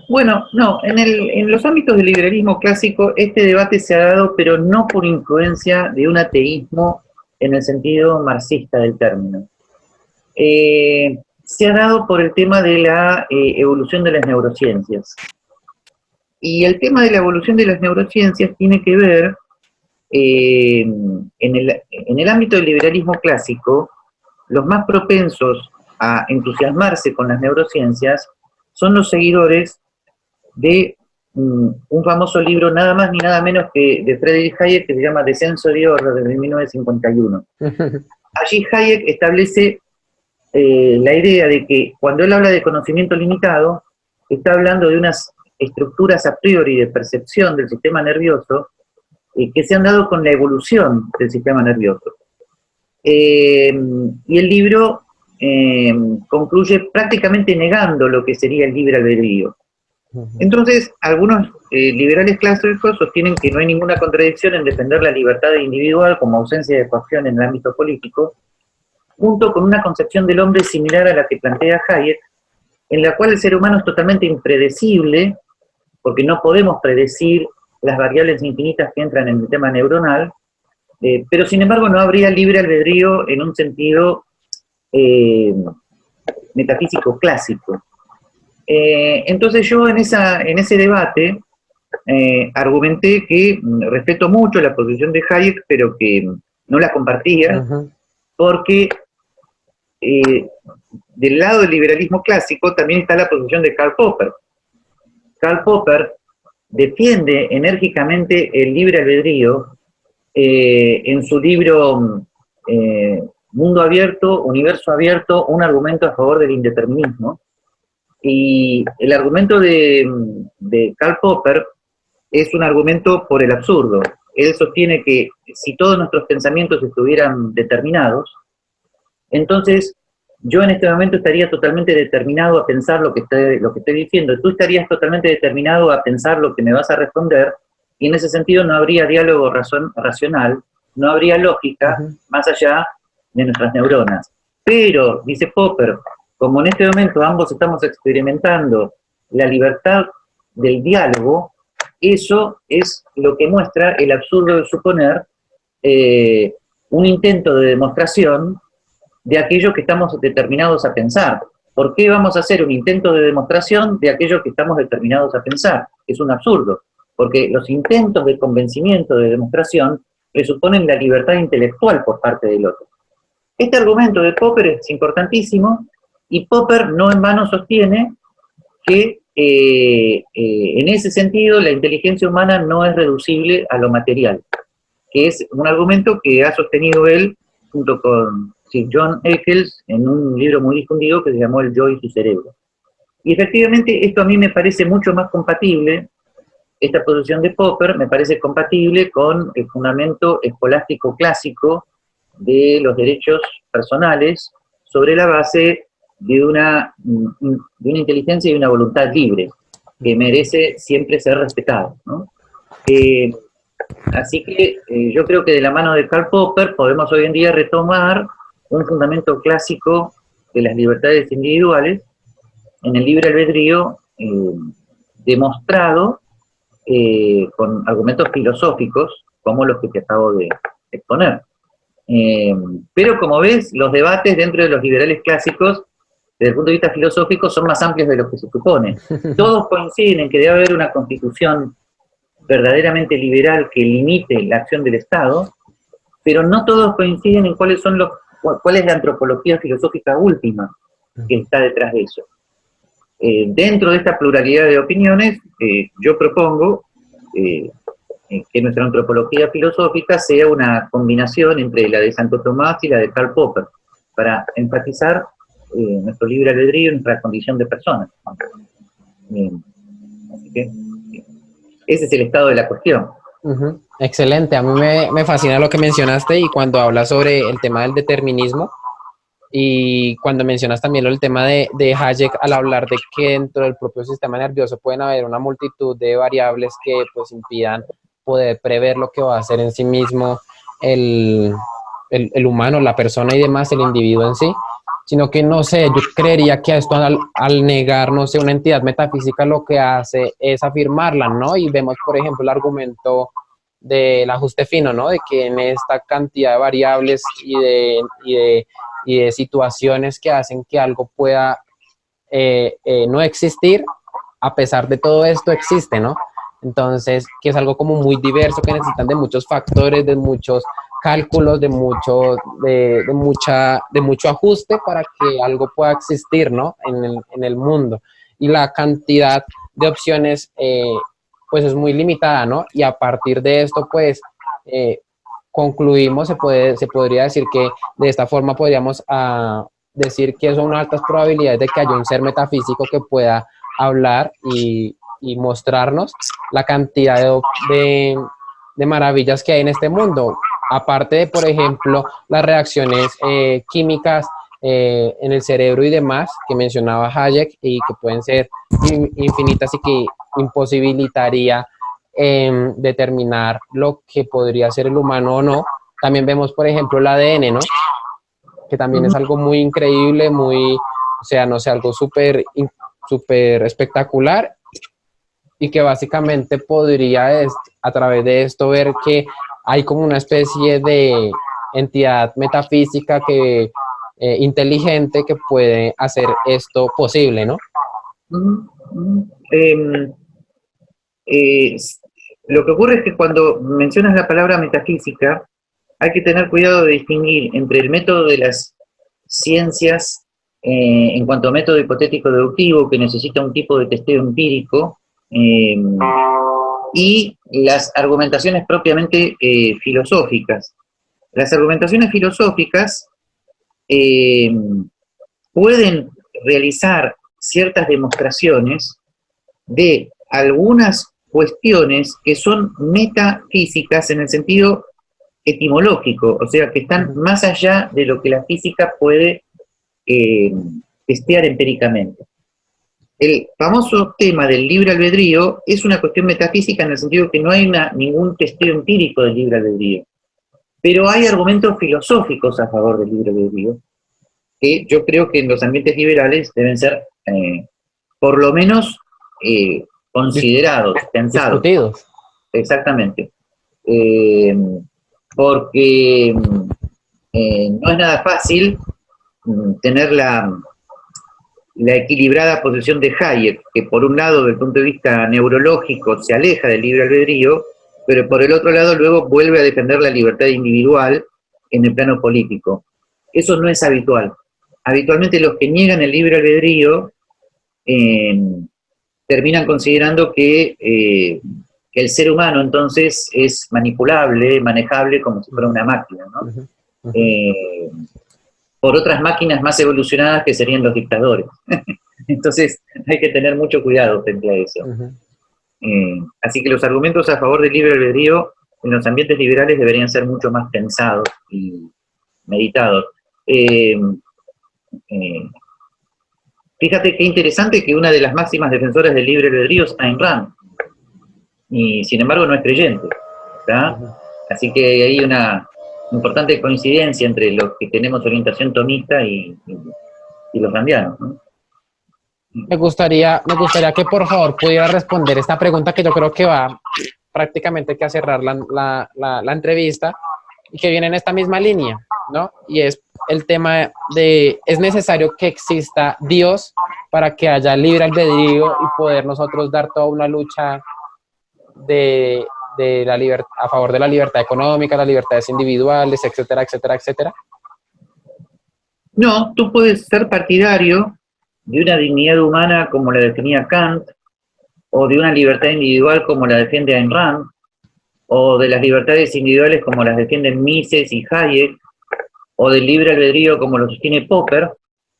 Bueno, no, en los ámbitos del liberalismo clásico este debate se ha dado, pero no por influencia de un ateísmo en el sentido marxista del término. Se ha dado por el tema de la evolución de las neurociencias. Y el tema de la evolución de las neurociencias tiene que ver, en el ámbito del liberalismo clásico, los más propensos a entusiasmarse con las neurociencias son los seguidores de un famoso libro nada más ni nada menos que de Friedrich Hayek, que se llama Descenso de Order, desde 1951. Allí Hayek establece la idea de que cuando él habla de conocimiento limitado, está hablando de unas estructuras a priori de percepción del sistema nervioso que se han dado con la evolución del sistema nervioso. Y el libro concluye prácticamente negando lo que sería el libre albedrío. Entonces, algunos liberales clásicos sostienen que no hay ninguna contradicción en defender la libertad individual como ausencia de coacción en el ámbito político, junto con una concepción del hombre similar a la que plantea Hayek, en la cual el ser humano es totalmente impredecible, porque no podemos predecir las variables infinitas que entran en el tema neuronal, pero sin embargo no habría libre albedrío en un sentido metafísico clásico. Entonces yo en ese debate argumenté que respeto mucho la posición de Hayek, pero que no la compartía, porque del lado del liberalismo clásico también está la posición de Karl Popper. Karl Popper defiende enérgicamente el libre albedrío en su libro Mundo Abierto, Universo Abierto, un argumento a favor del indeterminismo. Y el argumento de Karl Popper es un argumento por el absurdo. Él sostiene que si todos nuestros pensamientos estuvieran determinados, entonces yo en este momento estaría totalmente determinado a pensar lo que estoy diciendo, tú estarías totalmente determinado a pensar lo que me vas a responder, y en ese sentido no habría diálogo racional, no habría lógica más allá de nuestras neuronas. Pero, dice Popper, como en este momento ambos estamos experimentando la libertad del diálogo, eso es lo que muestra el absurdo de suponer un intento de demostración de aquello que estamos determinados a pensar. ¿Por qué vamos a hacer un intento de demostración de aquello que estamos determinados a pensar? Es un absurdo, porque los intentos de convencimiento, de demostración, presuponen la libertad intelectual por parte del otro. Este argumento de Popper es importantísimo, y Popper no en vano sostiene que en ese sentido la inteligencia humana no es reducible a lo material, que es un argumento que ha sostenido él junto con Sir John Eccles en un libro muy difundido que se llamó El yo y su cerebro. Y efectivamente esto a mí me parece mucho más compatible, esta posición de Popper me parece compatible con el fundamento escolástico clásico de los derechos personales sobre la base de una inteligencia y una voluntad libre, que merece siempre ser respetada, ¿no? Así que yo creo que de la mano de Karl Popper podemos hoy en día retomar un fundamento clásico de las libertades individuales en el libre albedrío, demostrado con argumentos filosóficos como los que te acabo de exponer. Pero como ves, los debates dentro de los liberales clásicos, desde el punto de vista filosófico, son más amplios de lo que se supone. Todos coinciden en que debe haber una constitución verdaderamente liberal que limite la acción del Estado, pero no todos coinciden en cuál es la antropología filosófica última que está detrás de eso. Dentro de esta pluralidad de opiniones, yo propongo que nuestra antropología filosófica sea una combinación entre la de Santo Tomás y la de Karl Popper, para enfatizar nuestro libre albedrío y nuestra condición de personas. Así que ese es el estado de la cuestión. Excelente, a mí me fascina lo que mencionaste, y cuando hablas sobre el tema del determinismo, y cuando mencionas también el tema de Hayek, al hablar de que dentro del propio sistema nervioso pueden haber una multitud de variables que pues impidan poder prever lo que va a hacer en sí mismo el humano, la persona y demás, el individuo en sí, sino que no sé, yo creería que esto al negar, no sé, una entidad metafísica, lo que hace es afirmarla, ¿no? Y vemos, por ejemplo, el argumento del ajuste fino, ¿no? De que en esta cantidad de variables y de situaciones que hacen que algo pueda no existir, a pesar de todo esto existe, ¿no? Entonces, que es algo como muy diverso, que necesitan de muchos factores, de muchos cálculos, de mucho ajuste para que algo pueda existir, ¿no? En el mundo. Y la cantidad de opciones, pues es muy limitada, ¿no? Y a partir de esto, pues, concluimos, se podría decir que de esta forma podríamos decir que son altas probabilidades de que haya un ser metafísico que pueda hablar y mostrarnos la cantidad de maravillas que hay en este mundo. Aparte de, por ejemplo, las reacciones químicas en el cerebro y demás, que mencionaba Hayek, y que pueden ser infinitas y que imposibilitaría determinar lo que podría ser el humano o no. También vemos, por ejemplo, el ADN, ¿no? Que también es algo muy increíble, o sea, no sé, algo súper espectacular, y que básicamente podría a través de esto ver que hay como una especie de entidad metafísica inteligente que puede hacer esto posible, ¿no? Lo que ocurre es que cuando mencionas la palabra metafísica, hay que tener cuidado de distinguir entre el método de las ciencias en cuanto a método hipotético deductivo, que necesita un tipo de testeo empírico, y las argumentaciones propiamente filosóficas. Las argumentaciones filosóficas pueden realizar ciertas demostraciones de algunas cuestiones que son metafísicas en el sentido etimológico, o sea, que están más allá de lo que la física puede testear empíricamente. El famoso tema del libre albedrío es una cuestión metafísica en el sentido que no hay ningún testeo empírico del libre albedrío, pero hay argumentos filosóficos a favor del libre albedrío, que yo creo que en los ambientes liberales deben ser, por lo menos, considerados, pensados. Discutidos. Exactamente. Porque no es nada fácil tener la equilibrada posición de Hayek, que por un lado, desde el punto de vista neurológico, se aleja del libre albedrío, pero por el otro lado luego vuelve a defender la libertad individual en el plano político. Eso no es habitual. Habitualmente los que niegan el libre albedrío terminan considerando que el ser humano entonces es manipulable, manejable como si fuera una máquina, ¿no? Por otras máquinas más evolucionadas que serían los dictadores. Entonces hay que tener mucho cuidado frente a eso. Así que los argumentos a favor del libre albedrío en los ambientes liberales deberían ser mucho más pensados y meditados. Fíjate qué interesante que una de las máximas defensoras del libre albedrío es Ayn Rand, y sin embargo no es creyente, ¿tá? Así que hay una importante coincidencia entre los que tenemos orientación tomista y los randianos, ¿no? Me gustaría que por favor pudiera responder esta pregunta que yo creo que va prácticamente que a cerrar la entrevista y que viene en esta misma línea, ¿no? Y es el tema de, ¿es necesario que exista Dios para que haya libre albedrío y poder nosotros dar toda una lucha de la libertad, a favor de la libertad económica, las libertades individuales, etcétera, etcétera, etcétera? No, tú puedes ser partidario de una dignidad humana como la definía Kant, o de una libertad individual como la defiende Ayn Rand, o de las libertades individuales como las defienden Mises y Hayek, o del libre albedrío como lo sostiene Popper,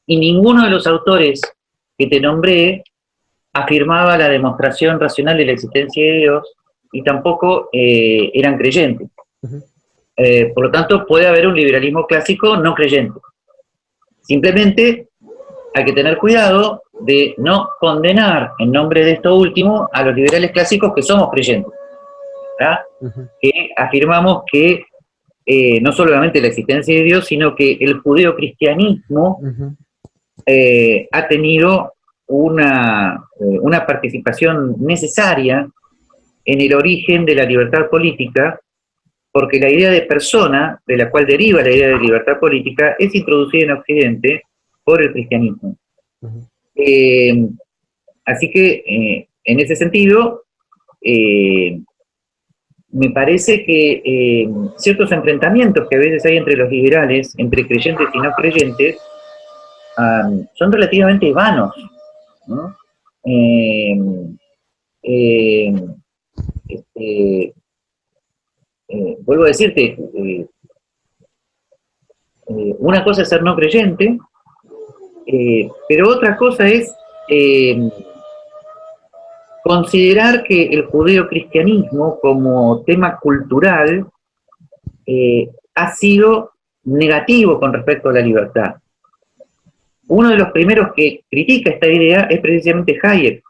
y ninguno de los autores que te nombré afirmaba la demostración racional de la existencia de Dios, y tampoco eran creyentes. Por lo tanto, puede haber un liberalismo clásico no creyente. Simplemente hay que tener cuidado de no condenar en nombre de esto último a los liberales clásicos que somos creyentes, ¿verdad? Que afirmamos que no solamente la existencia de Dios, sino que el judeocristianismo ha tenido una participación necesaria en el origen de la libertad política, porque la idea de persona, de la cual deriva la idea de libertad política, es introducida en Occidente por el cristianismo. Así que, en ese sentido, me parece que ciertos enfrentamientos que a veces hay entre los liberales, entre creyentes y no creyentes, son relativamente vanos, ¿no? Vuelvo a decirte, una cosa es ser no creyente, pero otra cosa es considerar que el judeocristianismo como tema cultural ha sido negativo con respecto a la libertad. Uno de los primeros que critica esta idea es precisamente Hayek.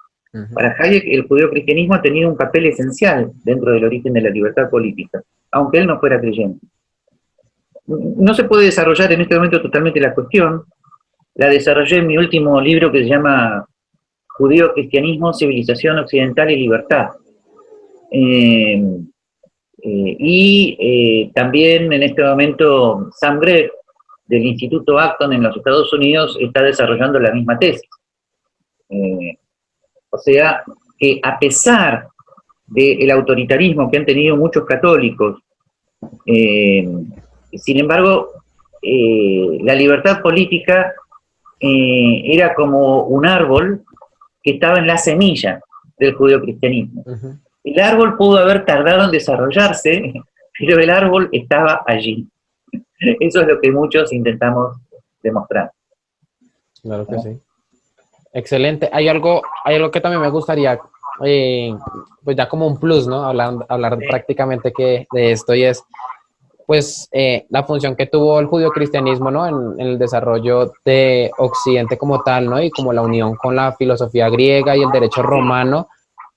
Para Hayek el judeocristianismo ha tenido un papel esencial dentro del origen de la libertad política, aunque él no fuera creyente. No se puede desarrollar en este momento totalmente la cuestión. La desarrollé en mi último libro que se llama Judeo-Cristianismo, Civilización Occidental y Libertad. También en este momento Sam Gregg, del Instituto Acton en los Estados Unidos, está desarrollando la misma tesis. O sea, que a pesar del autoritarismo que han tenido muchos católicos, sin embargo, la libertad política era como un árbol que estaba en la semilla del judeocristianismo. El árbol pudo haber tardado en desarrollarse, pero el árbol estaba allí. Eso es lo que muchos intentamos demostrar. Claro que sí. Excelente. Hay algo que también me gustaría pues ya como un plus, ¿no? Hablar Sí, prácticamente que de esto y es, pues, la función que tuvo el judio-cristianismo, ¿no? En el desarrollo de Occidente como tal, ¿no? Y como la unión con la filosofía griega y el derecho romano,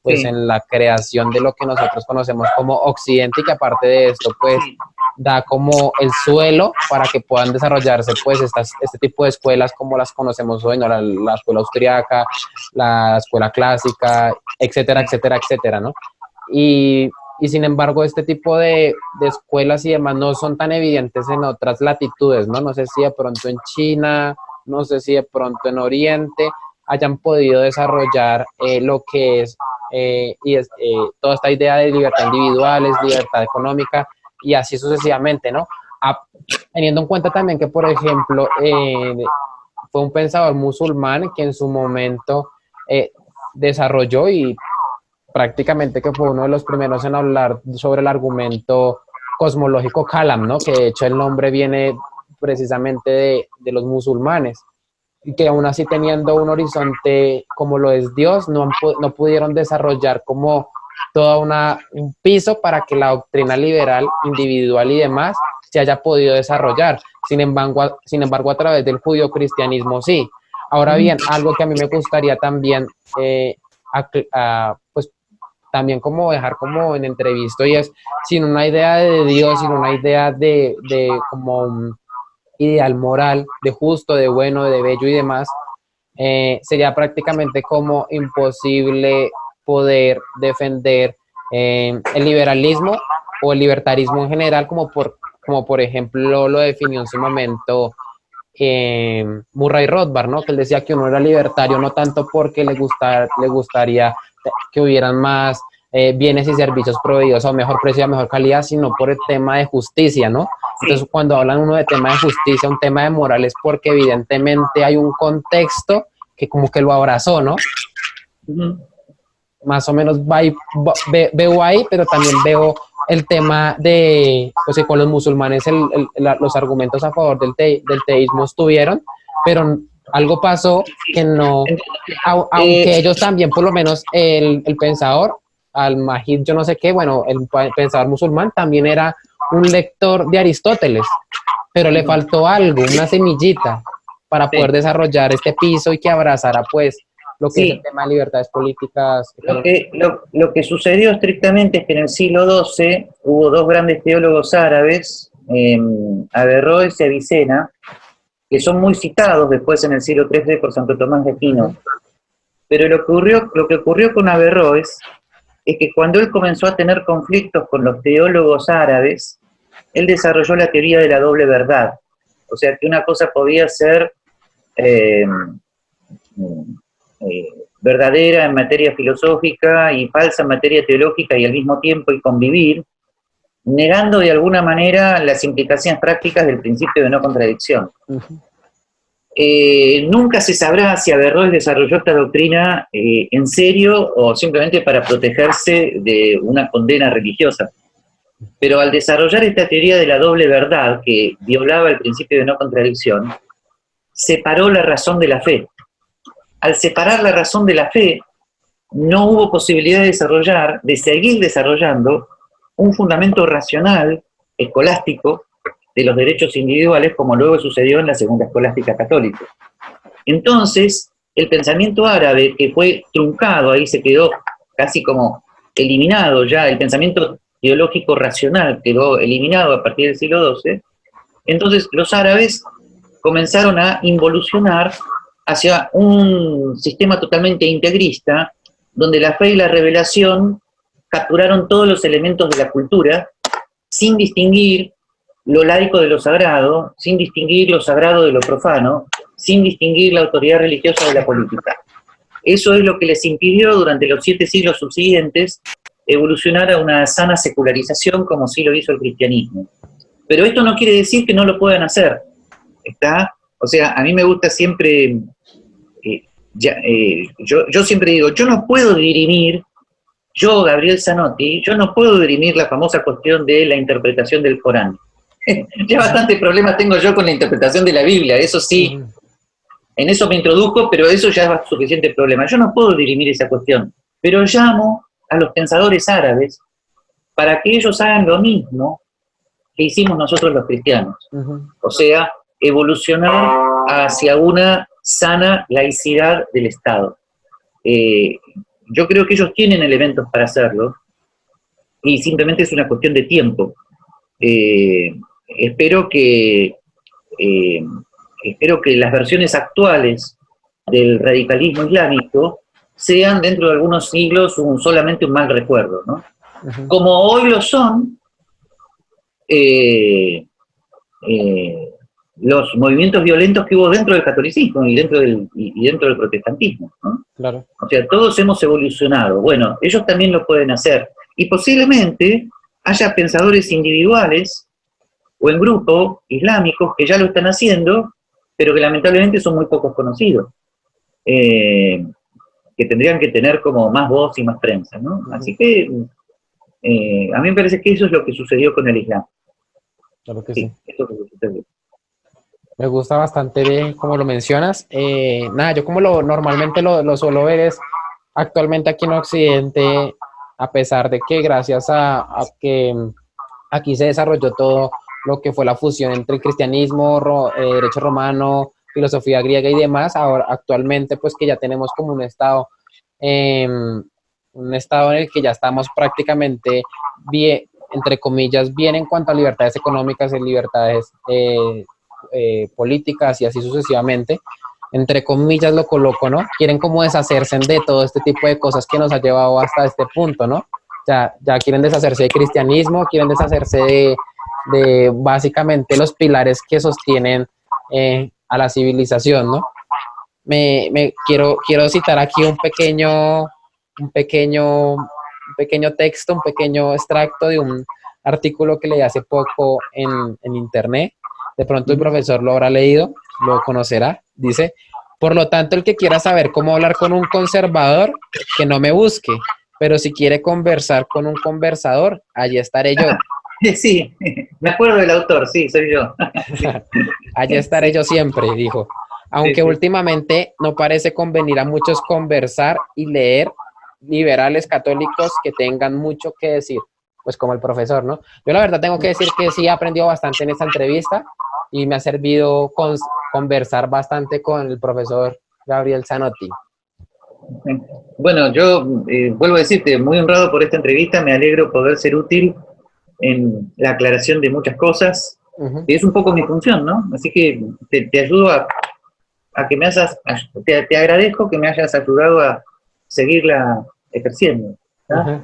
pues sí, en la creación de lo que nosotros conocemos como Occidente y que aparte de esto, pues sí, da como el suelo para que puedan desarrollarse pues este tipo de escuelas como las conocemos hoy, ¿no? La escuela austriaca, la escuela clásica, etcétera, sí, etcétera, etcétera, ¿no? Y sin embargo, este tipo de escuelas y demás no son tan evidentes en otras latitudes, ¿no? No sé si de pronto en China, no sé si de pronto en Oriente hayan podido desarrollar lo que es, toda esta idea de libertad individuales, libertad económica y así sucesivamente, ¿no? A, teniendo en cuenta también que, por ejemplo, fue un pensador musulmán que en su momento desarrolló y prácticamente que fue uno de los primeros en hablar sobre el argumento cosmológico Kalam, ¿no? Que de hecho el nombre viene precisamente de los musulmanes y que aún así teniendo un horizonte como lo es Dios, no pudieron desarrollar como un piso para que la doctrina liberal, individual y demás se haya podido desarrollar. Sin embargo, a través del judío-cristianismo sí. Ahora ujú, bien, algo que a mí me gustaría también pues también como dejar como en entrevisto y es sin una idea de Dios, sin una idea de como un ideal moral, de justo, de bueno, de bello y demás, sería prácticamente como imposible poder defender el liberalismo o el libertarismo en general, como por ejemplo lo definió en su momento Murray Rothbard, ¿no? Que él decía que uno era libertario no tanto porque le gustaría que hubieran más bienes y servicios proveídos a un mejor precio y a mejor calidad, sino por el tema de justicia, ¿no? Entonces, sí, cuando hablan uno de tema de justicia, un tema de moral, es porque evidentemente hay un contexto que como que lo abrazó, ¿no? ujú, Más o menos veo ahí, pero también veo el tema de, pues que con los musulmanes los argumentos a favor del teísmo estuvieron, pero algo pasó que no, eh, aunque ellos también, por lo menos el pensador, al-Mahid, yo no sé qué, bueno, el pensador musulmán también era un lector de Aristóteles, pero le ujú, faltó algo, una semillita, para poder sí, desarrollar este piso y que abrazara pues lo que es el sí. tema de libertades políticas, económicas. Lo que sucedió estrictamente es que en el siglo XII hubo dos grandes teólogos árabes, Averroes y Avicena, que son muy citados después en el siglo XIII por Santo Tomás de Aquino. Ujú. Pero lo que ocurrió con Averroes es que cuando él comenzó a tener conflictos con los teólogos árabes, él desarrolló la teoría de la doble verdad. O sea, que una cosa podía ser eh, eh, verdadera en materia filosófica y falsa en materia teológica y al mismo tiempo y convivir, negando de alguna manera las implicaciones prácticas del principio de no contradicción. Ujú. Nunca se sabrá si Averroes desarrolló esta doctrina en serio o simplemente para protegerse de una condena religiosa. Pero al desarrollar esta teoría de la doble verdad, que violaba el principio de no contradicción, separó la razón de la fe. Al separar la razón de la fe, no hubo posibilidad de seguir desarrollando un fundamento racional, escolástico, de los derechos individuales, como luego sucedió en la Segunda Escolástica Católica. Entonces, el pensamiento árabe, que fue truncado, ahí se quedó casi como eliminado ya, el pensamiento teológico racional quedó eliminado a partir del siglo XII, entonces los árabes comenzaron a involucionar hacia un sistema totalmente integrista, donde la fe y la revelación capturaron todos los elementos de la cultura, sin distinguir lo laico de lo sagrado, sin distinguir lo sagrado de lo profano, sin distinguir la autoridad religiosa de la política. Eso es lo que les impidió durante los 7 siglos subsiguientes evolucionar a una sana secularización como sí lo hizo el cristianismo. Pero esto no quiere decir que no lo puedan hacer. ¿Está? O sea, a mí me gusta siempre, yo siempre digo, yo no puedo dirimir, yo, Gabriel Zanotti, yo no puedo dirimir la famosa cuestión de la interpretación del Corán. Ya Ujú. bastante problemas tengo yo con la interpretación de la Biblia, eso sí, Ujú. en eso me introduzco, pero eso ya es suficiente problema. Yo no puedo dirimir esa cuestión. Pero llamo a los pensadores árabes para que ellos hagan lo mismo que hicimos nosotros los cristianos. O sea, evolucionar hacia una sana laicidad del Estado. Yo creo que ellos tienen elementos para hacerlo y simplemente es una cuestión de tiempo. Espero que las versiones actuales del radicalismo islámico sean dentro de algunos siglos solamente un mal recuerdo, ¿no? Como hoy lo son los movimientos violentos que hubo dentro del catolicismo y dentro del protestantismo, ¿no? Claro. O sea, todos hemos evolucionado. Bueno, ellos también lo pueden hacer. Y posiblemente haya pensadores individuales o en grupo islámicos que ya lo están haciendo, pero que lamentablemente son muy pocos conocidos. Que tendrían que tener como más voz y más prensa, ¿no? Así que a mí me parece que eso es lo que sucedió con el Islam. Claro que sí. Esto es lo que sucedió. Me gusta bastante bien como lo mencionas. Nada, yo como normalmente lo suelo ver es actualmente aquí en Occidente, a pesar de que gracias a que aquí se desarrolló todo lo que fue la fusión entre el cristianismo, derecho romano, filosofía griega y demás, ahora actualmente pues que ya tenemos como un estado en el que ya estamos prácticamente bien, entre comillas, bien en cuanto a libertades económicas y libertades políticas y así sucesivamente, entre comillas lo coloco, ¿no? Quieren como deshacerse de todo este tipo de cosas que nos ha llevado hasta este punto, ¿no? Ya quieren deshacerse de cristianismo, quieren deshacerse de básicamente los pilares que sostienen a la civilización, ¿no? Quiero citar aquí un pequeño texto, un pequeño extracto de un artículo que leí hace poco en internet. De pronto el profesor lo habrá leído, lo conocerá. Dice: por lo tanto, el que quiera saber cómo hablar con un conservador, que no me busque, pero si quiere conversar con un conversador, allí estaré yo. Sí, me acuerdo del autor, sí, soy yo. Sí. Allí estaré yo siempre, dijo. Aunque últimamente no parece convenir a muchos conversar y leer liberales católicos que tengan mucho que decir, pues como el profesor, ¿no? Yo la verdad tengo que decir que sí he aprendido bastante en esta entrevista y me ha servido conversar bastante con el profesor Gabriel Zanotti. Bueno, yo vuelvo a decirte, muy honrado por esta entrevista, me alegro poder ser útil en la aclaración de muchas cosas, y es un poco mi función, ¿no? Así que te ayudo a que me hayas, te agradezco que me hayas ayudado a seguirla ejerciendo, ¿no?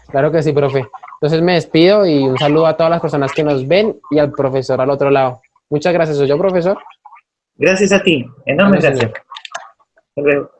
Claro que sí, profe. Entonces me despido y un saludo a todas las personas que nos ven y al profesor al otro lado. Muchas gracias. ¿Soy yo, profesor? Gracias a ti. Enormes gracias. Hasta luego.